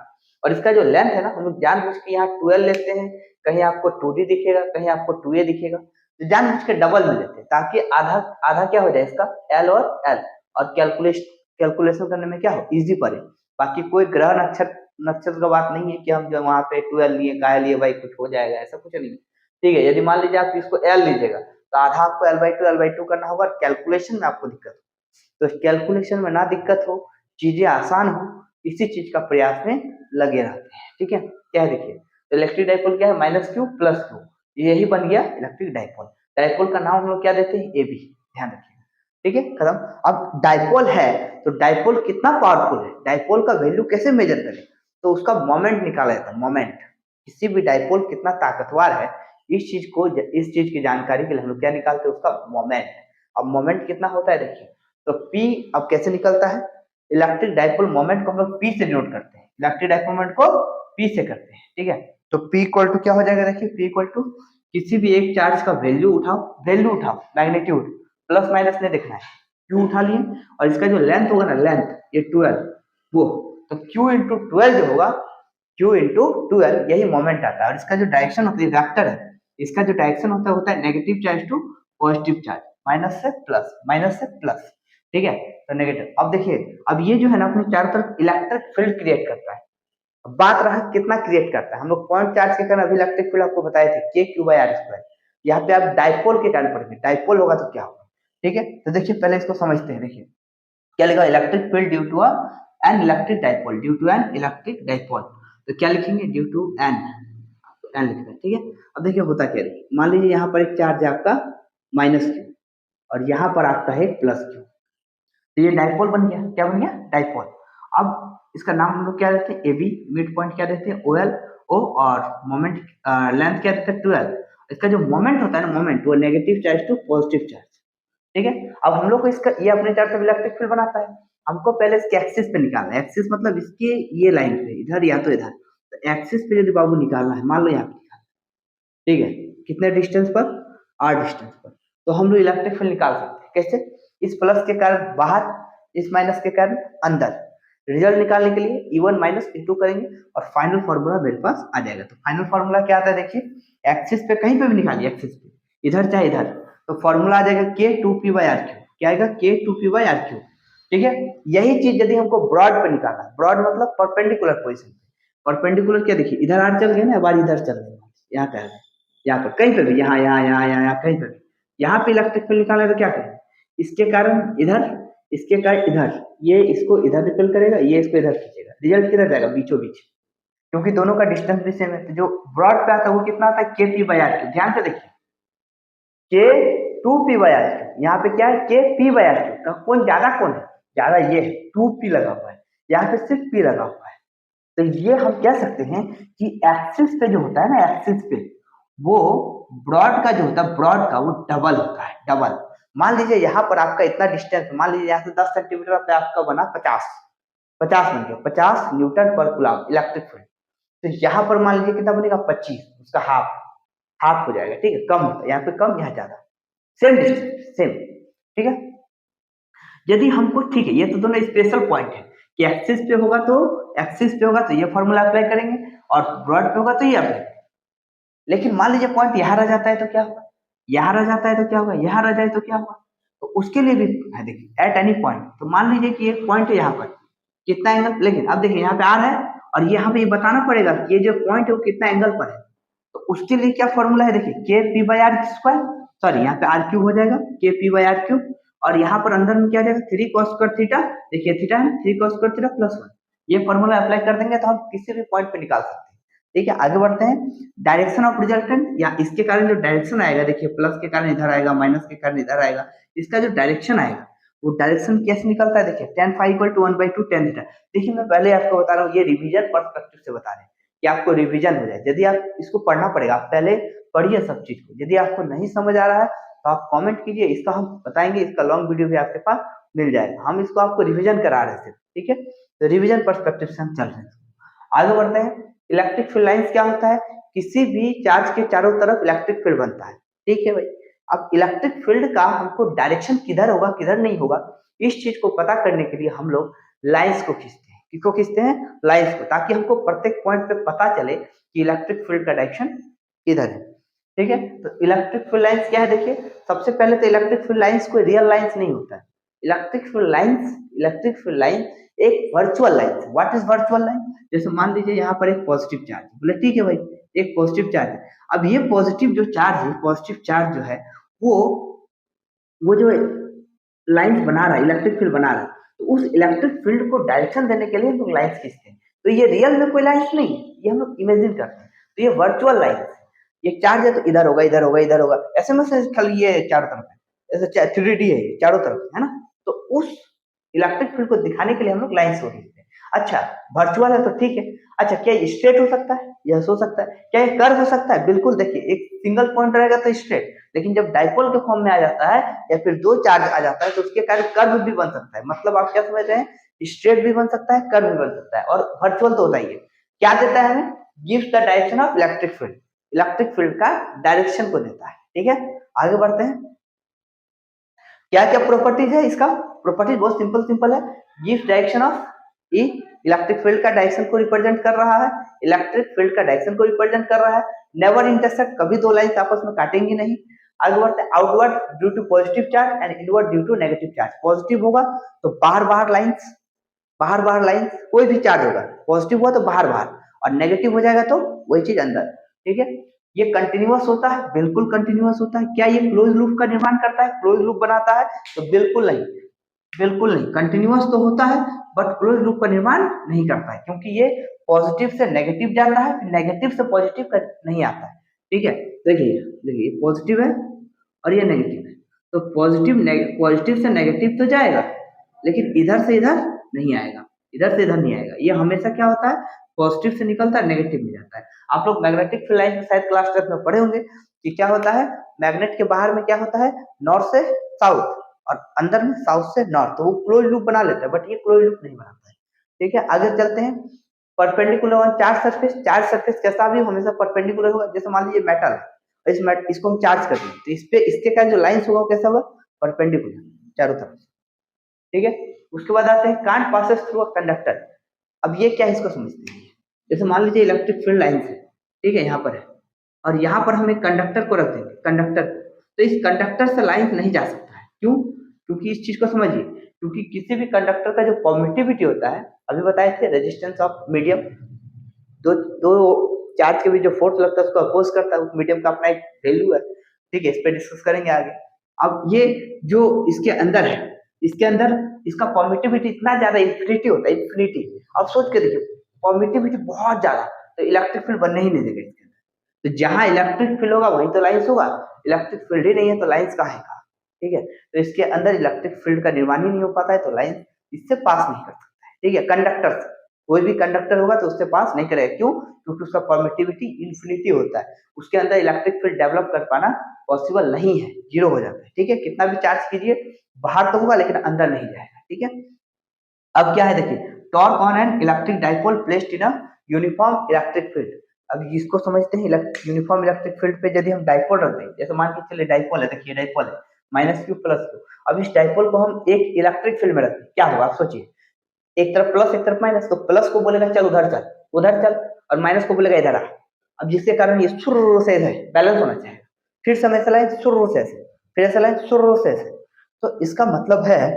और इसका जो लेंथ है ना, हम लोग जानबूझ के यहाँ 12 लेते हैं, कहीं आपको 2d दिखेगा, कहीं आपको 2a दिखेगा, तो जानबूझ के डबल में लेते हैं ताकि आधा आधा क्या हो जाए इसका, l और l, और कैलकुलेशन करने में क्या हो, इजी पड़े। बाकी कोई ग्रह नक्षत्र का बात नहीं है कि हम जो वहां पे 12 लिए काय लिए भाई कुछ हो जाएगा, ऐसा कुछ नहीं, ठीक है। यदि मान लीजिए आप इसको l लीजिएगा तो आधा आपको l/2 करना होगा, कैलकुलेशन में आपको दिक्कत हो। तो कैलकुलेशन में ना दिक्कत हो, चीजें आसान हो, इसी चीज का प्रयास में लगे रहते हैं, ठीक है। क्या है देखिए, तो इलेक्ट्रिक डाइपोल क्या है, -q प्लस q, यही बन गया इलेक्ट्रिक डाइपोल। डाइपोल का नाम हम लोग क्या देते हैं, ए बी, ध्यान रखिएगा, ठीक है, खत्म। अब डाइपोल है तो डाइपोल कितना पावरफुल है, डाइपोल का वैल्यू कैसे मेजर करें, तो उसका मोमेंट निकाला जाता है, मोमेंट। किसी भी डाइपोल कितना ताकतवर है, इस चीज की जानकारी के लिए हम लोग क्या निकालते हैं, उसका मोमेंट। अब मोमेंट कितना होता है देखिए, तो P अब कैसे निकलता है, इलेक्ट्रिक डाइपोल मोमेंट को हम लोग P से डिनोट करते हैं, इलेक्ट्रिक डाइपोल मोमेंट को P से करते हैं, ठीक है। तो P इक्वल टू क्या हो जाएगा, देखिए P इक्वल टू किसी भी एक चार्ज का वैल्यू उठाओ, मैग्नीट्यूड, प्लस माइनस नहीं देखना है, Q उठा लिए, और इसका जो लेंथ होगा ना, लेंथ ये 12, वो तो Q इंटू 12 जो होगा, Q इंटू 12, यही मोमेंट आता है। और इसका जो डायरेक्शन होता है, वेक्टर है, इसका जो डायरेक्शन होता है negative charge to positive charge, minus से प्लस, ठीक है। तो नेगेटिव, अब देखिए, अब ये जो है ना अपने चारों तरफ इलेक्ट्रिक फील्ड क्रिएट करता है। अब बात रहा कितना क्रिएट करता है, हम लोग पॉइंट चार्ज के कारण अभी इलेक्ट्रिक फील्ड आपको बताए थे, k/r²। यहाँ पे आप डाइपोल के कारण पढ़ेंगे, डाइपोल होगा तो क्या होगा, ठीक है। तो देखिए पहले इसको समझते हैं, देखिए क्या लिखा, electric field due to an electric dipole, due to an electric dipole. तो क्या लिखेंगे, ड्यू टू एन लिखना है, ठीक है। अब देखिए होता क्या है, मान लीजिए यहाँ पर एक चार्ज है आपका -q, और यहाँ पर आपका है +q, तो ये डाइपोल बन गया, क्या बन गया, डाइपोल। अब इसका नाम हम लोग क्या देते हैं, ए बी, मिड पॉइंट क्या देते हैं, OL, O, और मोमेंट लेंथ क्या देते हैं, 12। इसका जो मोमेंट होता है ना, मोमेंट, वो negative charge to positive charge, ठीक है। अब हम लोग को इसका, ये अपने चार्ज से इलेक्ट्रिक फील्ड बनाता है, हमको पहले इसके एक्सिस पे निकालना है, एक्सिस मतलब इसके ये लाइन पे, इधर या तो इधर, तो एक्सिस पे यदि बाबू निकालना है, मान लो यहाँ पे, ठीक है, कितने डिस्टेंस पर, r डिस्टेंस पर, तो हम लोग इलेक्ट्रिक फील्ड निकाल सकते हैं, कैसे, इस प्लस के कारण बाहर, इस माइनस के कारण अंदर। रिजल्ट निकालने के लिए E1 माइनस E2 करेंगे और फाइनल फॉर्मूला मेरे पास आ जाएगा। तो फाइनल फॉर्मूला क्या आता है देखिए, एक्सिस पे कहीं पे भी निकालिए, एक्सिस पे, इधर चाहे इधर, तो फॉर्मूला आ जाएगा K2P/RQ, क्या आएगा, K2P/RQ, ठीक है। यही चीज यदि हमको ब्रॉड पे निकालना है, ब्रॉड मतलब परपेंडिकुलर पोजीशन, परपेंडिकुलर क्या, देखिए इधर r चल गए ना, अब इधर चल गए, यहाँ पे, यहाँ पर कहीं पे भी, यहाँ कहीं पे भी, यहाँ पे इलेक्ट्रिक फील्ड निकालना है तो क्या करें, इसके कारण इधर, इसके कारण इधर, ये इसको इधर रिपेल करेगा, ये इसको इधर खींचेगा, रिजल्ट किधर जाएगा, बीचों बीच, क्योंकि दोनों का डिस्टेंस भी सेम है। तो जो ब्रॉड पे आता है वो कितना आता है, Kp/RQ, ध्यान से देखिए, K2P/RQ, यहाँ पे क्या है, Kp/RQ का कौन है, ज्यादा ये है, 2p लगा हुआ है, यहाँ पे सिर्फ p लगा हुआ है। तो ये हम कह सकते हैं कि एक्सिस पे जो होता है ना, एक्सिस पे वो ब्रॉड का जो होता है, ब्रॉड का वो डबल होता है, डबल। मान लीजिए यहाँ पर आपका इतना डिस्टेंस, मान लीजिए यहाँ से 10 सेंटीमीटर पे आपका बना 50 बन गया, 50 न्यूटन पर कूलम इलेक्ट्रिक फील्ड। तो यहाँ पर मान लीजिए कितना बनेगा, 25, उसका हाफ हो जाएगा, ठीक है, कम होता है, यहाँ पे कम, यहाँ ज्यादा, सेम डिस्टेंस, सेम, ठीक है। यदि हमको, ठीक है, ये तो दोनों स्पेशल पॉइंट है कि एक्सिस पे होगा तो ये फॉर्मूला अप्लाई करेंगे, और ब्रॉड पे होगा तो ये अप्लाई करेंगे। लेकिन मान लीजिए पॉइंट यहाँ रह जाता है तो क्या होगा, यहाँ रह जाता है तो क्या होगा, यहाँ रह जाए तो क्या होगा, तो उसके लिए भी है, देखिए एट एनी पॉइंट, तो मान लीजिए कि एक पॉइंट है यहाँ पर, कितना एंगल, लेकिन अब देखिए यहाँ पे आर है, और यहाँ पे ये बताना पड़ेगा कि ये जो पॉइंट है वो कितना एंगल पर है। तो उसके लिए क्या फॉर्मूला है, देखिए Kp/r², सॉरी यहाँ पे r³ हो जाएगा, Kp/r³, और यहाँ पर अंदर में क्या जाएगा, 3 cos² थीटा, देखिए थीटा है, 3 cos² थीटा +1, ये फॉर्मूला अप्लाई कर देंगे तो हम किसी भी पॉइंट पे निकाल सकते हैं। ठीक है, आगे बढ़ते हैं। डायरेक्शन ऑफ रिजल्टेंट, या इसके कारण जो डायरेक्शन आएगा, देखिए प्लस के कारण इधर आएगा, माइनस के कारण इधर आएगा, इसका जो डायरेक्शन आएगा वो डायरेक्शन कैसे निकलता है, देखिए tan phi equal to 1/2 tan theta. देखिए मैं पहले आपको बता रहा हूँ, ये रिवीजन पर्सपेक्टिव से बता रहे हैं कि आपको रिवीजन हो जाए। यदि आप इसको पढ़ना पड़ेगा, आप पहले पढ़िए सब चीज को। यदि आपको नहीं समझ आ रहा है तो आप कमेंट कीजिए, इसका हम बताएंगे, इसका लॉन्ग वीडियो भी आपके पास मिल जाएगा। हम इसको आपको रिवीजन करा रहे थे, ठीक है, तो रिवीजन पर्सपेक्टिव से हम चल रहे हैं। आगे बढ़ते हैं। इलेक्ट्रिक फील्ड लाइंस क्या होता है, किसी भी चार्ज के चारों तरफ इलेक्ट्रिक फील्ड बनता है। ठीक है भाई, अब इलेक्ट्रिक फील्ड का हमको डायरेक्शन किधर होगा किधर नहीं होगा, इस चीज को पता करने के लिए हम लोग लाइंस को खींचते हैं। किसको खींचते हैं, लाइंस को, ताकि हमको प्रत्येक पॉइंट पे पता चले कि इलेक्ट्रिक फील्ड का डायरेक्शन किधर है। ठीक है, तो इलेक्ट्रिक फील्ड लाइंस क्या है, देखिए सबसे पहले तो इलेक्ट्रिक फील्ड लाइंस कोई रियल लाइंस नहीं होता है। इलेक्ट्रिक फील्ड लाइन एक वर्चुअल लाइन है। व्हाट इज वर्चुअल लाइन, जैसे मान लीजिए यहाँ पर एक पॉजिटिव चार्ज है, बोले ठीक है भाई एक पॉजिटिव चार्ज है। अब ये पॉजिटिव जो चार्ज है, पॉजिटिव चार्ज जो है वो जो लाइंस बना रहा है, इलेक्ट्रिक फील्ड बना रहा है, तो उस इलेक्ट्रिक फील्ड को डायरेक्शन देने के लिए हम लोग लाइंस खींचते हैं। तो ये रियल में कोई लाइंस नहीं है, ये हम लोग इमेजिन करते हैं। तो ये वर्चुअल लाइंस है। ये चार्ज है तो इधर होगा इधर होगा इधर होगा, ऐसे में से खाली ये चारों तरफ है, ऐसे 3D है चारों तरफ, है ना। तो उस इलेक्ट्रिक फील्ड को दिखाने के लिए हम लोग लाइंस को खींचते हैं। अच्छा वर्चुअल है तो ठीक है। अच्छा क्या ये स्ट्रेट हो सकता है, यस हो सकता है। क्या ये कर्व हो सकता है, बिल्कुल। देखिए एक सिंगल पॉइंट रहेगा तो स्ट्रेट, लेकिन जब डाइपोल के फॉर्म में आ जाता है या फिर दो चार्ज आ जाता है तो उसके कारण कर्व भी बन सकता है। मतलब आप क्या समझ रहे हैं, स्ट्रेट भी बन सकता है, कर्व भी बन सकता है। और वर्चुअल तो होता ही है। क्या देता है हमें, gives the direction of electric field, electric field का डायरेक्शन को देता है। ठीक है, आगे बढ़ते हैं। क्या क्या प्रॉपर्टीज है इसका, प्रॉपर्टीज बहुत सिंपल सिंपल है। Gives direction of E, electric field का डायरेक्शन को रिप्रेजेंट कर रहा है, इलेक्ट्रिक फील्ड का डायरेक्शन को रिप्रेजेंट कर रहा है। नेवर इंटरसेक्ट, कभी दो लाइंस आपस में काटेंगी नहीं। आगे बढ़ते हैं। Outward due to positive charge and inward due to negative charge. Positive होगा तो बाहर बाहर लाइंस, बाहर बाहर लाइंस, कोई भी चार्ज होगा पॉजिटिव हुआ तो बाहर बाहर, और नेगेटिव हो जाएगा तो वही चीज अंदर। ठीक है, ये कंटिन्यूअस होता है, बिल्कुल कंटिन्यूअस होता है। क्या ये क्लोज लूप का निर्माण करता है, क्लोज लूप बनाता है, तो बिल्कुल नहीं, बिल्कुल नहीं। कंटिन्यूअस तो होता है बट क्लोज लूप का निर्माण नहीं करता है, क्योंकि ये पॉजिटिव से नेगेटिव जाता है, फिर नेगेटिव से पॉजिटिव का नहीं आता है। ठीक है, देखिए देखिए पॉजिटिव है और ये नेगेटिव है, तो पॉजिटिव से नेगेटिव तो जाएगा, लेकिन इधर से इधर नहीं आएगा, इधर से इधर नहीं आएगा। ये हमेशा क्या होता है, पॉजिटिव से निकलता है नेगेटिव में जाता है। आप लोग मैग्नेटिक फील्ड लाइन शायद क्लास 10 में पढ़े होंगे कि क्या होता है, मैग्नेट के बाहर में क्या होता है, नॉर्थ से साउथ और अंदर में साउथ से नॉर्थ, तो वो क्लोज लूप बना लेता है, बट ये क्लोज लूप नहीं बनाता है। ठीक है, आगे चलते हैं। Perpendicular on charge surface, charge surface कैसा भी हमेशा परपेंडिकुलर होगा। जैसे मान लीजिए मेटल है, इसको हम चार्ज कर दें तो इस पे इसके का जो लाइंस होगा कैसा होगा, परपेंडिकुलर चारों तरफ। ठीक है, उसके बाद आते हैं can't passes through a conductor. अब ये क्या है, इसको समझते हैं। जैसे मान लीजिए इलेक्ट्रिक फील्ड लाइन है, ठीक है, यहाँ पर है, और यहाँ पर हम एक कंडक्टर को रख देंगे, कंडक्टर, तो इस कंडक्टर से लाइन नहीं जा सकता है। क्यों, क्योंकि इस चीज को समझिए, क्योंकि किसी भी कंडक्टर का जो परमिटिविटी होता है, अभी बताए थे रेजिस्टेंस ऑफ मीडियम, दो दो चार्ज के बीच जो फोर्स लगता है उसको अपोज करता है, उस मीडियम का अपना एक वैल्यू है। ठीक है, इस पे डिस्कस करेंगे आगे। अब ये जो इसके अंदर है, इसके अंदर इसका परमिटिविटी इतना ज्यादा इन्फिनिटी होता है, इन्फिनिटी। अब सोच के देखिए, परमिटिविटी बहुत ज्यादा, तो इलेक्ट्रिक फील्ड बनने ही नहीं देगा इसके अंदर। तो जहां इलेक्ट्रिक फील्ड होगा वहीं तो लाइंस होगा, इलेक्ट्रिक फील्ड ही नहीं है तो लाइंस कहाँ है कहाँ। ठीक है, तो इसके अंदर इलेक्ट्रिक फील्ड का निर्माण ही नहीं हो पाता है, तो लाइंस इससे पास नहीं कर सकता है। ठीक है, कंडक्टर से, कोई भी कंडक्टर होगा तो उससे पास नहीं करेगा। क्यों, क्योंकि उसका परमिटिविटी इन्फिनिटी होता है, उसके अंदर इलेक्ट्रिक फील्ड डेवलप कर पाना पॉसिबल नहीं है, जीरो हो जाता है। ठीक है, कितना भी चार्ज कीजिए बाहर तो होगा लेकिन अंदर नहीं जाएगा। ठीक है, अब क्या है देखिए, torque on an electric dipole placed in a uniform electric field. अब इसको समझते हैं, यूनिफॉर्म इलेक्ट्रिक फील्ड पे यदि हम डाइपोल रख दें, जैसे मान के चले डाइपोल है, देखिए डाइपोल है माइनस क्यू प्लस क्यू। अब इस डाइपोल को हम एक इलेक्ट्रिक फील्ड में रखते हैं, क्या होगा आप सोचिए, एक तरफ प्लस एक तरफ माइनस, तो प्लस को बोलेगा चल उधर चल, उधर चल, और माइनस को बोलेगा इधर आ। अब जिसके कारण ये शुरू से इधर बैलेंस होना चाहिए, फिर से ऐसा लाइन शुरू से ऐसे, फिर ऐसा लाइन शुरू से ऐसे। तो इसका मतलब है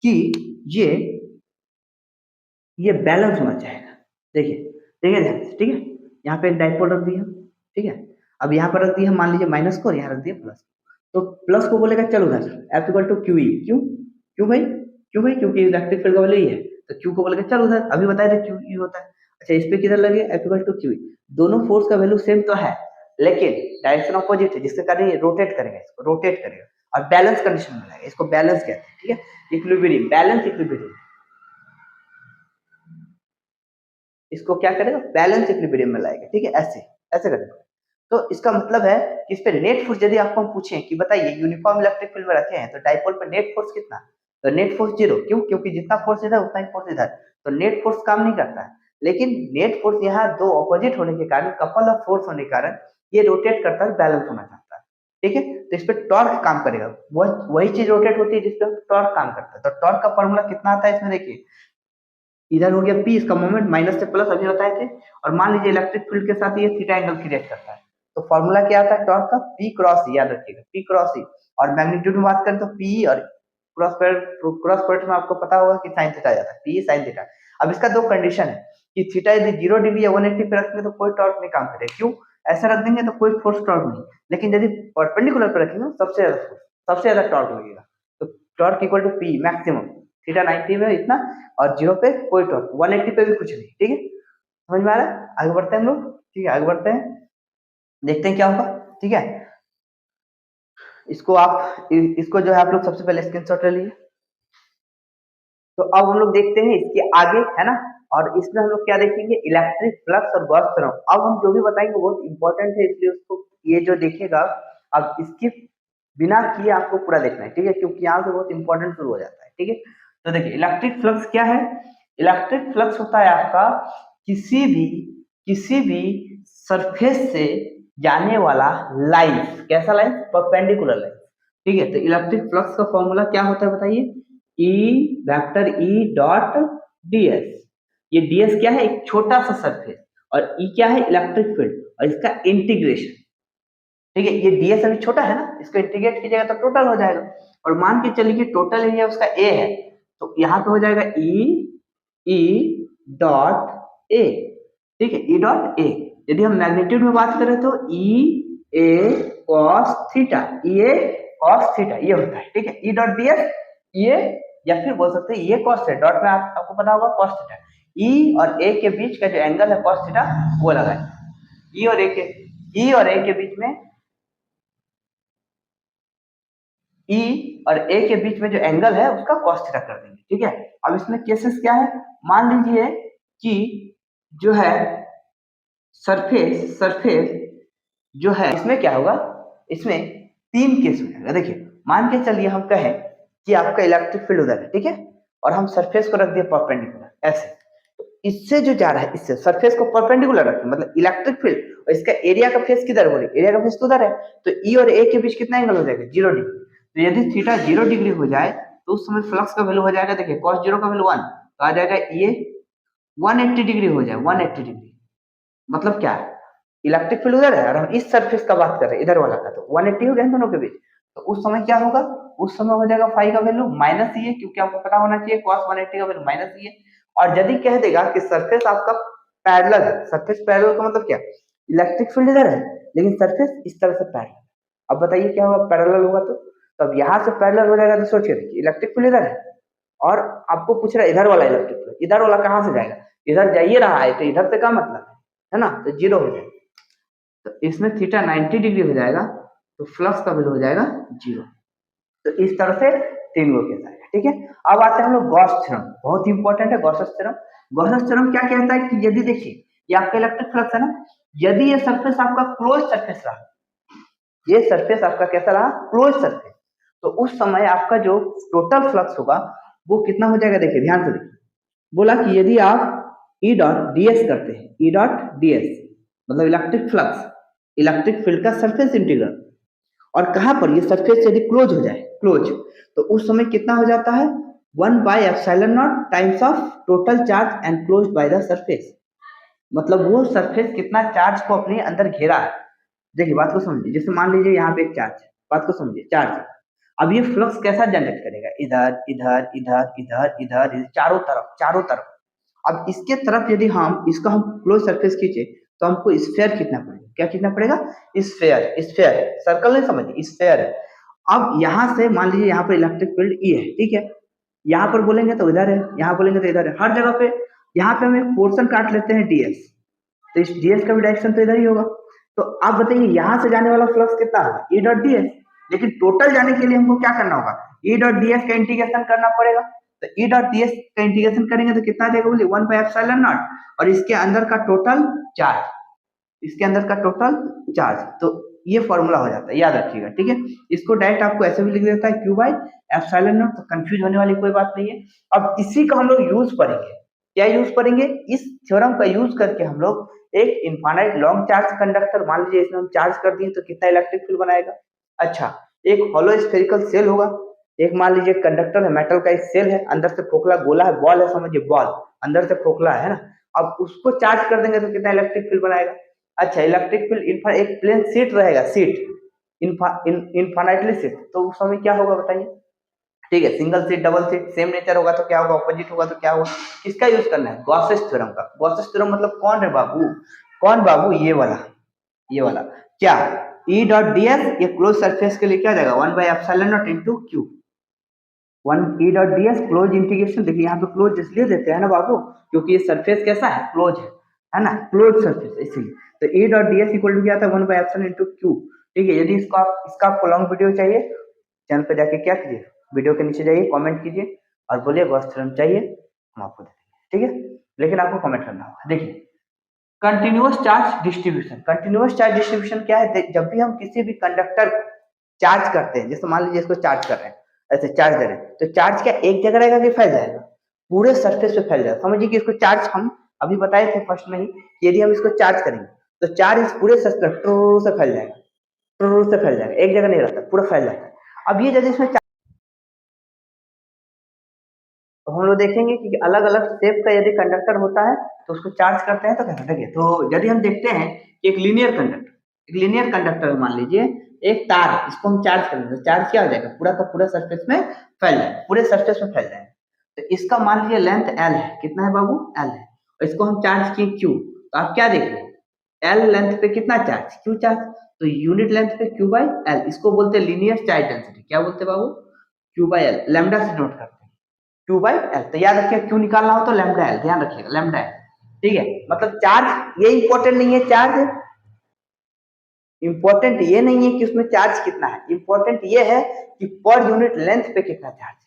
कि ये बैलेंस होना चाहिए। देखिए देखिए ध्यान से, ठीक है, यहाँ पे एक डाइपोल रख दिया, ठीक है, अब यहाँ पर रख दिया मान लीजिए माइनस को, और यहाँ रख दिया प्लस। तो प्लस को बोलेगा चल उधर, F equal to q e. क्यों, क्यों भाई, क्यों भाई, क्योंकि इलेक्ट्रिक फील्ड का वैल्यू ही है। तो क्यू को बोलेगा चल उधर, अभी बताया था क्यू ई होता है। अच्छा इस पे किधर लगे, f equal to q e. दोनों फोर्स का वैल्यू सेम तो है, लेकिन डायरेक्शन ऑपोजिट है, जिसके कारण ये रोटेट करेगा, इसको रोटेट करेगा और बैलेंस कंडीशन में लाएगा। इसको बैलेंस कहते हैं, ठीक है, इक्विलिब्रियम, बैलेंस इक्विलिब्रियम। इसको क्या करेगा, बैलेंस इक्विलिब्रियम में लाएगा, ठीक है, ऐसे ऐसे करेगा। तो इसका मतलब है कि इस पे नेट फोर्स यदि आपको हम पूछें कि बताइए यूनिफॉर्म इलेक्ट्रिक फील्ड में रखे हैं तो डाइपोल पे नेट फोर्स कितना, तो नेट फोर्स 0। क्यों, क्योंकि जितना फोर्स इधर उतना ही फोर्स इधर, तो नेट फोर्स काम नहीं करता है। लेकिन नेट फोर्स यहाँ दो ऑपोजिट होने के कारण, कपल ऑफ फोर्स होने के कारण ये रोटेट करता है, बैलेंस होना चाहता है, ठीक है। तो इस पे टॉर्क काम करेगा, वही चीज रोटेट होती है जिसपे टॉर्क काम करता है। तो टॉर्क का फॉर्मूला कितना आता है इसमें देखिए, इधर हो गया p, इसका मोमेंट माइनस से प्लस अभी बताए थे, और मान लीजिए इलेक्ट्रिक फील्ड के साथ ये थीटा एंगल क्रिएट करता है, तो फॉर्मूला क्या आता है टॉर्क का, p क्रॉस e, याद रखिएगा p क्रॉस e। और मैग्नीट्यूड में बात करें तो p, और क्रॉस प्रोडक्ट में आपको पता होगा कि साइन थीटा आ जाता है, p साइन थीटा। अब इसका दो कंडीशन है कि थीटा यदि 0 डिग्री या 180 पे रखेंगे तो कोई टॉर्क नहीं काम करेगा। क्यों, ऐसा रख देंगे तो कोई फोर्स टॉर्क नहीं, लेकिन यदि परपेंडिकुलर पे रखेंगे सबसे ज्यादा फोर्स, सबसे ज्यादा टॉर्क लगेगा। तो torque equal to p maximum, theta 90 में इतना और 0 पे कोई टॉर्क, 180 पे भी कुछ नहीं, ठीक है, समझ में आ रहा है। आगे बढ़ते हैं हम लोग, ठीक है, आगे बढ़ते हैं, देखते हैं क्या होगा, ठीक है। इसको जो है आप लोग सबसे पहले स्क्रीनशॉट ले लीजिए। तो अब हम लोग देखते हैं इसके आगे, है ना, और इसमें हम लोग क्या देखेंगे, इलेक्ट्रिक फ्लक्स और गॉस थ्योरम। अब हम जो भी बताएंगे बहुत इंपॉर्टेंट है, इसलिए उसको ये जो देखेगा अब इसकी बिना किए आपको पूरा देखना है, ठीक है, क्योंकि यहाँ से बहुत इंपॉर्टेंट शुरू हो जाता है, ठीक है। तो देखिए इलेक्ट्रिक फ्लक्स क्या है, इलेक्ट्रिक फ्लक्स होता है आपका किसी भी सरफेस से जाने वाला लाइन, कैसा लाइन, परपेंडिकुलर लाइन, ठीक है। तो इलेक्ट्रिक फ्लक्स का फॉर्मूला क्या होता है बताइए, E vector E dot ds। ये ds क्या है, एक छोटा सा सरफेस, और ई क्या है, इलेक्ट्रिक फील्ड, और इसका इंटीग्रेशन, ठीक है। ये ds अभी छोटा है ना, इसको इंटीग्रेट कीजिएगा तो टोटल हो जाएगा, और मान के चलिए टोटल एरिया उसका a है, तो यहाँ पे हो जाएगा e डॉट a, ठीक है, e डॉट a। यदि हम मैग्नीट्यूड में बात करें तो e a cos theta, e a cos theta ये होता है, ठीक है, e डॉट ds ये, या फिर बोल सकते हैं ये cos थीटा, डॉट में आपको पता होगा cos थीटा, e और a के बीच का जो एंगल है cos थीटा वो लगाए, e और a के बीच में, E और A के बीच में जो एंगल है उसका cos थीटा कर देंगे, ठीक है। अब इसमें केसेस क्या है, मान लीजिए कि जो है सरफेस जो है, इसमें क्या होगा, इसमें तीन केस हो जाएगा। देखिए मान के चलिए हम कहें कि आपका इलेक्ट्रिक फील्ड उधर है, ठीक है, और हम सरफेस को रख दिए परपेंडिकुलर ऐसे, तो इससे जो जा रहा है, इससे सरफेस को परपेंडिकुलर रखें, मतलब इलेक्ट्रिक फील्ड, और इसका एरिया का फेस किधर हो रही है, एरिया का फेस तो उधर है, तो E और A के बीच कितना एंगल हो जाएगा, 0 डिग्री। तो यदि थीटा 0 डिग्री हो जाए तो उस समय फ्लक्स का वैल्यू हो जाएगा, देखिए cos 0 का वैल्यू 1, तो आ जाएगा ये 180 डिग्री हो जाए, 180 डिग्री। मतलब क्या है, इलेक्ट्रिक फील्ड उधर है और हम इस सरफेस का बात कर रहे हैं इधर वाला का, तो 180 हो गया दोनों के बीच। तो उस समय क्या होगा, उस समय हो जाएगा फाई का वैल्यू माइनस ये, क्योंकि आपको पता होना चाहिए cos 180 का वैल्यू माइनस ये। और यदि कह देगा कि सरफेस आपका पैरेलल है, सरफेस पैरेलल का मतलब क्या, इलेक्ट्रिक फील्ड इधर है लेकिन सरफेस इस तरह से पैरेलल, अब बताइए क्या होगा, पैरेलल होगा तो अब यहाँ से पैरेलल हो जाएगा, तो सोचिए देखिए इलेक्ट्रिक फील्ड इधर है और आपको पूछ रहा है इधर वाला इलेक्ट्रिक फील्ड, इधर वाला कहाँ से जाएगा, इधर जाइए रहा है, तो इधर से क्या मतलब है ना, तो 0 हो जाएगा। तो इसमें थीटा 90 डिग्री हो जाएगा, तो फ्लक्स का वैल्यू हो जाएगा 0। तो इस तरह से तीन गो केस आएगा, ठीक है। अब आते हैं हम लोग गॉस थ्योरम, बहुत इंपॉर्टेंट है गॉस थ्योरम। गॉस थ्योरम क्या कहता है कि यदि देखिए ये आपका इलेक्ट्रिक फ्लक्स है ना, यदि ये सरफेस आपका क्लोज सरफेस रहा, ये सरफेस आपका कैसा रहा, क्लोज सरफेस, तो उस समय आपका जो टोटल फ्लक्स होगा वो कितना हो जाएगा, देखिए ध्यान से देखिए, बोला कि यदि आप E डॉट ds करते हैं, E डॉट ds मतलब इलेक्ट्रिक फ्लक्स, इलेक्ट्रिक फील्ड का सरफेस इंटीग्रल, और कहां पर ये सरफेस यदि क्लोज हो जाए, क्लोज, तो उस समय कितना हो जाता है, 1/ε0 times of total charge enclosed by the surface, मतलब वो सरफेस कितना चार्ज को अपने अंदर घेरा है। देखिए बात को समझिए, जैसे मान लीजिए यहाँ पे एक चार्ज है, बात को समझिए, चार्ज, अब ये फ्लक्स कैसा जनरेट करेगा, इधर इधर इधर इधर इधर चारों तरफ, चारों तरफ। अब इसके तरफ यदि हम इसका हम क्लोज सरफेस खींचे तो हमको स्फेयर खींचना पड़ेगा, क्या खींचना पड़ेगा, स्फेयर, स्फेयर, सर्कल नहीं समझिए, स्फेयर है। अब यहाँ से मान लीजिए यहाँ पर इलेक्ट्रिक फील्ड ई है, ठीक है, यहाँ पर बोलेंगे तो इधर है, यहाँ बोलेंगे तो इधर है, हर जगह पे। यहाँ पे हम एक पोर्शन काट लेते हैं ds, तो इस ds का भी डायरेक्शन तो इधर ही होगा। तो आप बताइए यहाँ से जाने वाला फ्लक्स कितना होगा, e डॉट ds। लेकिन टोटल जाने के लिए हमको क्या करना होगा, e डॉट ds का इंटीग्रेशन करना पड़ेगा। तो e डॉट ds का इंटीग्रेशन करेंगे तो कितना आ जाएगा बोलिए, 1/ε0, और इसके अंदर का टोटल चार्ज, इसके अंदर का टोटल चार्ज। तो ये फॉर्मूला हो जाता है, याद रखिएगा, ठीक है। इसको डायरेक्ट आपको ऐसे भी लिख देता है q/ε0, तो कंफ्यूज होने वाली कोई बात नहीं है। अब इसी का हम लोग यूज करेंगे, क्या यूज करेंगे, इस थ्योरम का यूज करके हम लोग एक इनफाइनाइट लॉन्ग चार्ज कंडक्टर, मान लीजिए इसमें हम चार्ज कर दिए तो कितना इलेक्ट्रिक फील्ड बनाएगा। अच्छा, एक हॉलो स्फेरिकल सेल होगा, एक मान लीजिए कंडक्टर है, मेटल का एक सेल है, अंदर से खोखला गोला है, बॉल है, समझिए बॉल, अंदर से खोखला है ना। अब उसको चार्ज कर देंगे तो कितना इलेक्ट्रिक फील्ड बनाएगा। अच्छा, इलेक्ट्रिक फील्ड एक प्लेन सीट रहेगा, सीट इनफाइनाइटली सीट, तो उस समय क्या होगा बताइए, ठीक है। Single seat, double seat, same nature होगा तो क्या होगा, ऑपोजिट होगा तो क्या होगा। किसका यूज करना है, गॉसेस थ्योरम का। गॉसेस थ्योरम मतलब कौन है बाबू, कौन बाबू, ये वाला, ये वाला क्या, E डॉट ds ये क्लोज सरफेस के लिए क्या जाएगा, 1/ε0 into Q. 1 E dot ds close integration, देखिए यहाँ पे क्लोज इसलिए देते हैं ना बाबू, क्योंकि ये सरफेस कैसा है, क्लोज है ना, क्लोज सरफेस, इसलिए। तो E dot ds equal to क्या था, 1/ε इंटू क्यू, ठीक है। यदि इसका आपको लॉन्ग वीडियो चाहिए, चैनल पे जाके क्या कीजिए, वीडियो के नीचे जाइए, कमेंट कीजिए और बोलिए गॉस थ्योरम चाहिए, हम आपको दे देंगे, ठीक है। लेकिन आपको कमेंट करना होगा। देखिए, continuous charge distribution, continuous charge distribution क्या है, जब भी हम किसी भी कंडक्टर चार्ज करते हैं, जैसे मान लीजिए इसको चार्ज कर रहे हैं, ऐसे चार्ज दे रहे हैं, तो चार्ज क्या एक जगह रहेगा कि फैल जाएगा, पूरे सरफेस पे फैल जाएगा। समझिए कि इसको चार्ज हम अभी बताए थे फर्स्ट में ही, यदि हम इसको चार्ज करेंगे तो चार्ज इस पूरे सरफेस से फैल जाएगा, से फैल जाएगा, एक जगह नहीं रहता, पूरा फैल जाता है। अब ये यदि इसमें तो हम लोग देखेंगे कि अलग अलग शेप का यदि कंडक्टर होता है तो उसको चार्ज करते हैं तो कैसे, देखिए। तो यदि हम देखते हैं कि एक लीनियर कंडक्टर, एक लीनियर कंडक्टर मान लीजिए एक तार है, इसको हम चार्ज करेंगे तो चार्ज क्या हो जाएगा, पूरा का पूरा सरफेस में फैल जाएगा, पूरे सरफेस में फैल जाएगा। तो इसका मान लीजिए लेंथ एल है, कितना है बाबू, एल है, और इसको हम चार्ज किए क्यू, तो आप क्या देख रहे हैं, एल लेंथ पे कितना चार्ज, क्यू चार्ज, तो यूनिट लेंथ पे क्यू बाई एल, इसको बोलते हैं लीनियर चार्ज डेंसिटी। क्या बोलते हैं बाबू, क्यू बाई एल, लैम्डा से नोट करते हैं, क्यू बाई एल। तो याद रखिए, क्यू निकालना हो तो लैम्डा एल, ध्यान रखिएगा लैम्डा एल, ठीक है। मतलब चार्ज ये इंपॉर्टेंट नहीं है, चार्ज इंपॉर्टेंट ये नहीं है कि उसमें चार्ज कितना है, इंपॉर्टेंट ये है कि पर यूनिट लेंथ पे कितना चार्ज है।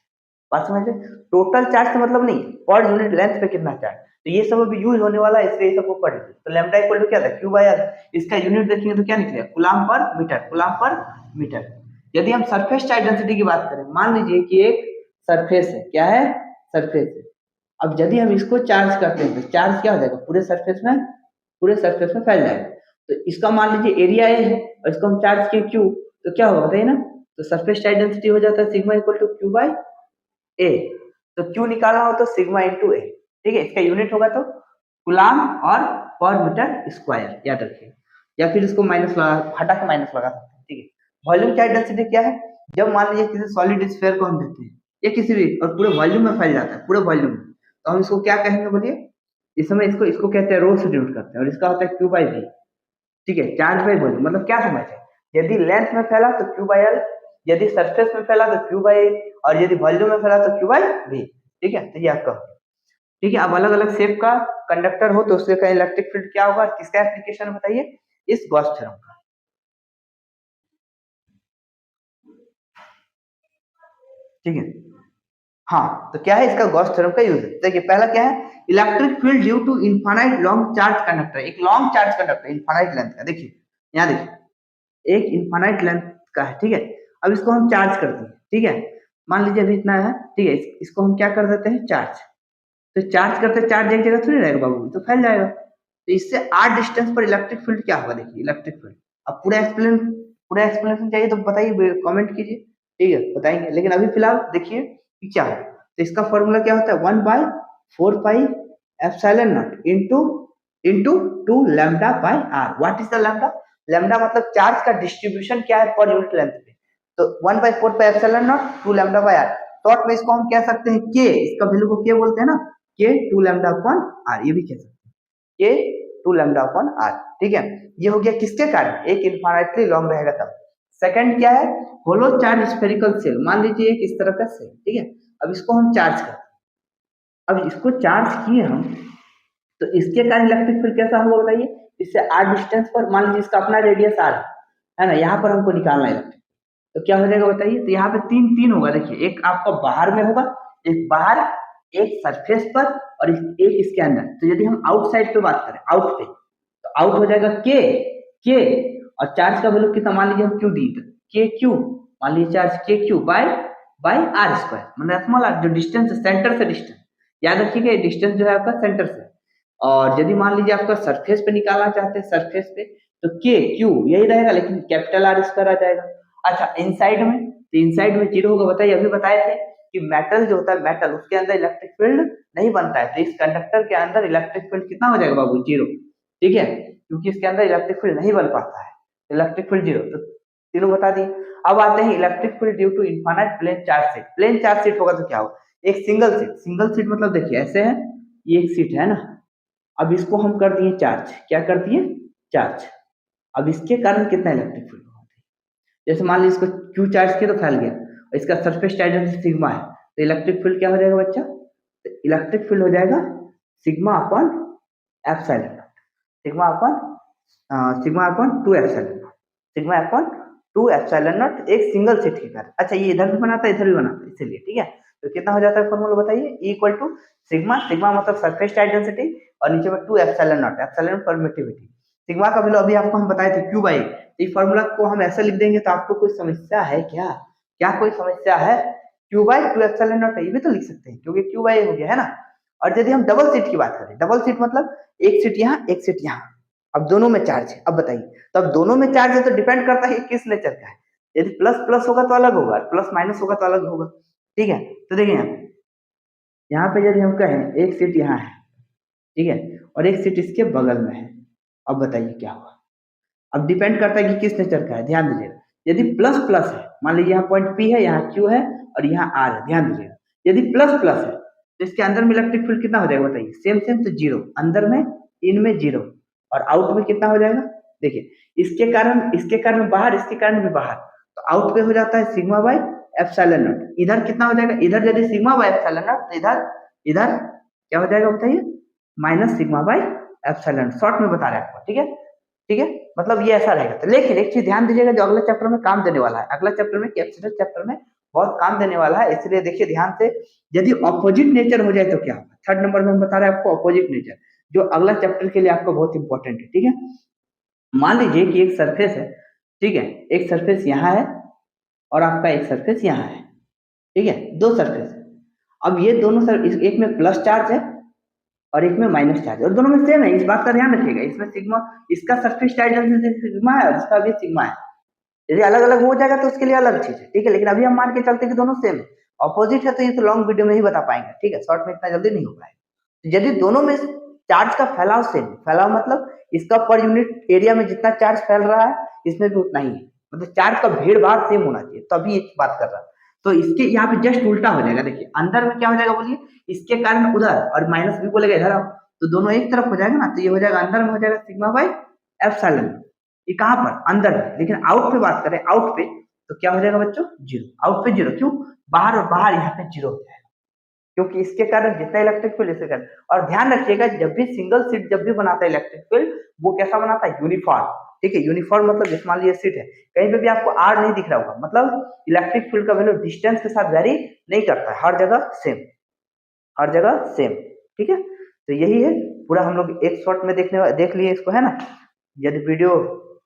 बात समझ में, टोटल चार्ज से मतलब नहीं, पर यूनिट लेंथ पे कितना चार्ज, तो ये सब अभी यूज होने वाला है, इसलिए सबको पढ़ लीजिए। तो लैम्डा इक्वल टू क्या था, क्यू बाई एल, इसका यूनिट देखेंगे तो क्या निकलेगा, coulomb per metre, coulomb per metre. यदि हम सरफेस चार्ज डेंसिटी की बात करें, मान लीजिए कि एक सरफेस है, क्या है, सरफेस है। अब यदि हम इसको चार्ज करते हैं तो चार्ज क्या हो जाएगा, पूरे सरफेस में, पूरे सरफेस में फैल जाएगा। तो इसका मान लीजिए एरिया ए है और इसको हम चार्ज किए क्यू, तो क्या होगा बताइए ना, तो सरफेस चार्ज डेंसिटी हो जाता है sigma equal to Q by A. तो क्यू निकालना हो तो सिग्मा इंटू ए, ठीक है। इसका यूनिट होगा तो कूलम और पर मीटर स्क्वायर, याद रखिए, या फिर इसको माइनस लगा, हटा के माइनस लगा सकते हैं, ठीक है। वॉल्यूम चार्ज डेंसिटी क्या है, जब मान लीजिए किसी सॉलिड स्फीयर को हम देते हैं या किसी भी, और पूरे वॉल्यूम में फैल जाता है, पूरे वॉल्यूम में, तो हम इसको क्या कहेंगे बोलिए, इस समय इसको इसको कहते हैं रो से डिनोट करते हैं, और इसका होता है क्यू बाई वी, ठीक है। चार्ज बाई वॉल्यूम मतलब क्या समझे, यदि लेंथ में फैला तो क्यू बाई एल, यदि सरफेस में फैला तो क्यू बाई ए, और यदि वॉल्यूम में फैला तो क्यू बाई वी, ठीक है। तो ये आपका, ठीक है। अब अलग अलग शेप का कंडक्टर हो तो उसके का इलेक्ट्रिक फील्ड क्या होगा, किसका एप्लीकेशन बताइए, इस गॉस थ्योरम का, ठीक है। हाँ, तो क्या है इसका गॉस थ्योरम का यूज, देखिए पहला क्या है, electric field due to infinite long charge conductor, एक long charge conductor infinite length का, देखिए यहाँ देखिए एक इनफाइनाइट लेंथ का है, ठीक है। अब इसको हम चार्ज करते हैं, ठीक है, मान लीजिए अभी इतना है, ठीक है। इसको हम क्या कर देते हैं, चार्ज, तो चार्ज करते चार्ज एक जगह थोड़ी रहेगा बाबू, तो फैल जाएगा। तो इससे r डिस्टेंस पर इलेक्ट्रिक फील्ड क्या होगा, देखिए इलेक्ट्रिक फील्ड। अब पूरा एक्सप्लेनेशन चाहिए तो बताइए, कमेंट कीजिए, ठीक है, बताएंगे। लेकिन अभी फिलहाल देखिए कि क्या है, तो इसका फॉर्मूला क्या होता है, 1/4πε0 into 2 lambda by R. What is the lambda, lambda मतलब चार्ज का डिस्ट्रीब्यूशन क्या है पर यूनिट लेंथ पे, तो 1/4πε0 2 लैम्डा बाई आर। शॉर्ट में इसको हम कह सकते हैं के, इसका वैल्यू को के बोलते हैं ना, के 2 लैम्डा अपॉन आर, ये भी कह सकते हैं के 2 लैम्डा अपॉन आर, ठीक है। ये हो गया किसके कारण, एक इनफाइनाइटली लॉन्ग रहेगा तब। सेकंड क्या है, होलो चार्ज स्फेरिकल सेल, मान लीजिए एक इस तरह का सेल, ठीक है। अब इसको हम चार्ज करते हैं। अब इसको चार्ज किए हम, तो इसके कारण इलेक्ट्रिक फील्ड कैसा होगा बताइए। इससे आर डिस्टेंस पर, मान लीजिए इसका अपना रेडियस आर है ना, यहाँ पर हमको निकालना है इलेक्ट्रिक, तो क्या हो जाएगा बताइए। तो यहाँ पे तीन तीन होगा, देखिए एक आपका बाहर में होगा, एक बाहर, एक सरफेस पर, और एक इसके अंदर। तो यदि हम आउटसाइड पे बात करें, आउट पे, तो आउट हो जाएगा के, और चार्ज का वैल्यू कितना, मान लीजिए हम क्यू दी, के क्यू, मान लीजिए चार्ज के क्यू बाय आर स्क्वायर, मतलब स्मॉल आर, जो डिस्टेंस सेंटर से डिस्टेंस, याद रखिएगा डिस्टेंस जो है आपका सेंटर से। और यदि मान लीजिए आपका सरफेस पे निकालना चाहते हैं, सरफेस पे, तो के क्यू यही रहेगा, लेकिन कैपिटल आर स्क्वायर आ जाएगा। अच्छा इनसाइड में, तो इनसाइड में जीरो होगा। बताइए, अभी बताए थे कि मेटल जो होता है, मेटल, उसके अंदर इलेक्ट्रिक फील्ड नहीं बनता है, तो इस कंडक्टर के अंदर इलेक्ट्रिक फील्ड कितना हो जाएगा बाबू, जीरो। ठीक है, क्योंकि इसके अंदर इलेक्ट्रिक फील्ड नहीं बन पाता है, इलेक्ट्रिक फील्ड जीरो। तो तीनों बता दिए। अब आते हैं electric field due to infinite plane charge sheet. Plane charge sheet होगा तो क्या होगा, एक सिंगल सीट, सिंगल सीट मतलब देखिए ऐसे है, ये एक सीट है ना, अब इसको हम कर दिए चार्ज, क्या कर दिए, चार्ज। अब इसके कारण कितना इलेक्ट्रिक फील्ड होगा, जैसे मान लीजिए इसको क्यू चार्ज किया तो फैल गया, और इसका सरफेस टेंजेंट सिग्मा है, तो इलेक्ट्रिक फील्ड क्या हो जाएगा बच्चा, तो इलेक्ट्रिक फील्ड हो जाएगा sigma upon epsilon not, sigma upon 2 epsilon not, sigma upon 2 epsilon not, एक सिंगल सीट के कारण। अच्छा ये इधर भी बनाता है, इधर भी बनाता है, इसलिए ठीक है। तो कितना हो जाता है फॉर्मूला बताइए, E equal to sigma, sigma मतलब सरफेस टेंजेंसिटी, और नीचे में 2 epsilon naught, epsilon permittivity. Sigma का वैल्यू अभी आपको हम बताए थे क्यू बाई, इस फॉर्मूला को हम ऐसा लिख देंगे, तो आपको कोई समस्या है क्या, क्या कोई समस्या है, क्यू बाई 2 एप्सिलॉन नॉट, ये भी तो लिख सकते हैं, क्योंकि क्यू बाई हो गया है ना। और यदि हम डबल सीट की बात करें, डबल सीट मतलब एक सीट यहाँ, एक सीट यहाँ, अब दोनों में चार्ज है। अब बताइए, तो अब दोनों में चार्ज है तो डिपेंड करता है किस नेचर का है, यदि प्लस प्लस होगा तो अलग होगा, प्लस माइनस होगा तो अलग होगा। ठीक है, तो देखिए यहाँ पे यदि हम कहें एक सीट यहाँ है, ठीक है, और एक सीट इसके बगल में है, अब बताइए क्या होगा। अब डिपेंड करता है कि किस नेचर का है, ध्यान दीजिएगा। यदि प्लस प्लस है, मान लीजिए यहाँ पॉइंट पी है, यहाँ क्यू है, और यहाँ आर है, ध्यान दीजिएगा। यदि प्लस प्लस है तो इसके अंदर में इलेक्ट्रिक फील्ड कितना हो जाएगा बताइए, सेम सेम, तो जीरो, अंदर में, इन में जीरो, और आउट में कितना हो जाएगा, देखिए इसके कारण बाहर, इसके कारण भी बाहर, तो आउट पे हो जाता है सिग्मा बाई एप्सिलॉन नॉट। इधर कितना हो जाएगा, इधर यदि सिग्मा बाई एप्सिलॉन नॉट, तो इधर इधर क्या हो जाएगा बताइए, minus sigma by epsilon, short में बता रहे हैं आपको। ठीक है, ठीक है, मतलब ये ऐसा रहेगा। तो लेकिन एक चीज ध्यान दीजिएगा, जो अगले चैप्टर में काम देने वाला है, अगला चैप्टर में, कैपेसिटर चैप्टर में बहुत काम देने वाला है, इसलिए देखिए ध्यान से। यदि ऑपोजिट नेचर हो जाए तो क्या होगा, थर्ड नंबर में हम बता रहे हैं आपको ऑपोजिट नेचर, जो अगला चैप्टर के लिए आपको बहुत इंपॉर्टेंट है। ठीक है, मान लीजिए कि एक सरफेस है, ठीक है, एक सरफेस यहाँ है और आपका एक सरफेस यहाँ है, ठीक है, दो सरफेस है। अब ये दोनों एक में प्लस चार्ज है और एक में माइनस चार्ज, और दोनों में सेम है, इस बात का ध्यान रखिएगा। इसमें सिग्मा, इसका सरफेस टेंजेंट सिग्मा है और इसका भी सिग्मा है। यदि अलग अलग हो जाएगा तो उसके लिए अलग चीज है, ठीक है, लेकिन अभी हम मान के चलते कि दोनों सेम है। ऑपोजिट है तो ये तो लॉन्ग वीडियो में ही बता पाएंगे, ठीक है, शॉर्ट में इतना जल्दी नहीं हो पाएगा। यदि दोनों में चार्ज का फैलाव सेम, फैलाव मतलब इसका पर यूनिट एरिया में जितना चार्ज फैल रहा है इसमें भी उतना ही है, मतलब चार्ज का भीड़ भाड़ सेम होना चाहिए, तभी एक बात कर रहा है। तो इसके यहाँ पे जस्ट उल्टा हो जाएगा, देखिए अंदर में क्या हो जाएगा बोलिए, इसके कारण उधर, और माइनस भी बोलेगा इधर, तो दोनों एक तरफ हो जाएगा ना, तो ये हो जाएगा अंदर में हो जाएगा सिग्मा बाई एप्सिलॉन, ये कहाँ पर, अंदर में। लेकिन आउट पे बात करें, आउट पे, तो क्या हो जाएगा बच्चों, जीरो, आउट पे जीरो, क्यों, बाहर और बाहर यहाँ पे जीरो हो जाएगा, क्योंकि इसके कारण जितना इलेक्ट्रिक फील्ड इसके कारण। और ध्यान रखिएगा, जब भी सिंगल सीट जब भी बनाता है इलेक्ट्रिक फील्ड, वो कैसा बनाता है, यूनिफॉर्म। ठीक है, यूनिफॉर्म मतलब जैसे मान लीजिए सीट है, कहीं पे भी आपको आर नहीं दिख रहा होगा, मतलब इलेक्ट्रिक फील्ड का वैल्यू डिस्टेंस के साथ वेरी नहीं करता है, हर जगह सेम, हर जगह सेम। ठीक है, तो यही है पूरा, हम लोग एक शॉट में देख लिए इसको, है ना। यदि वीडियो,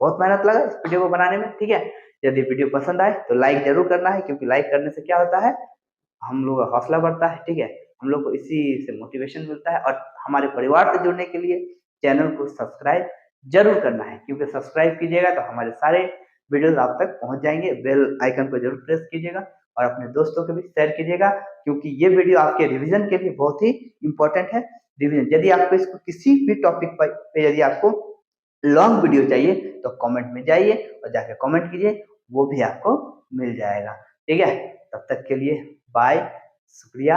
बहुत मेहनत लगा इस वीडियो को बनाने में, ठीक है, यदि वीडियो पसंद आए तो लाइक जरूर करना है, क्योंकि लाइक करने से क्या होता है, हम लोग का हौसला बढ़ता है, ठीक है, हम लोग को इसी से मोटिवेशन मिलता है। और हमारे परिवार से जुड़ने के लिए चैनल को सब्सक्राइब जरूर करना है, क्योंकि सब्सक्राइब कीजिएगा तो हमारे सारे वीडियोस आप तक पहुंच जाएंगे। बेल आइकन को जरूर प्रेस कीजिएगा और अपने दोस्तों को भी शेयर कीजिएगा, क्योंकि ये वीडियो आपके रिवीजन के लिए बहुत ही इंपॉर्टेंट है। रिवीजन, यदि आपको इसको किसी भी टॉपिक पे यदि आपको लॉन्ग वीडियो चाहिए तो कमेंट में जाइए और जाके कमेंट कीजिए, वो भी आपको मिल जाएगा। ठीक है, तब तक के लिए बाय, शुक्रिया।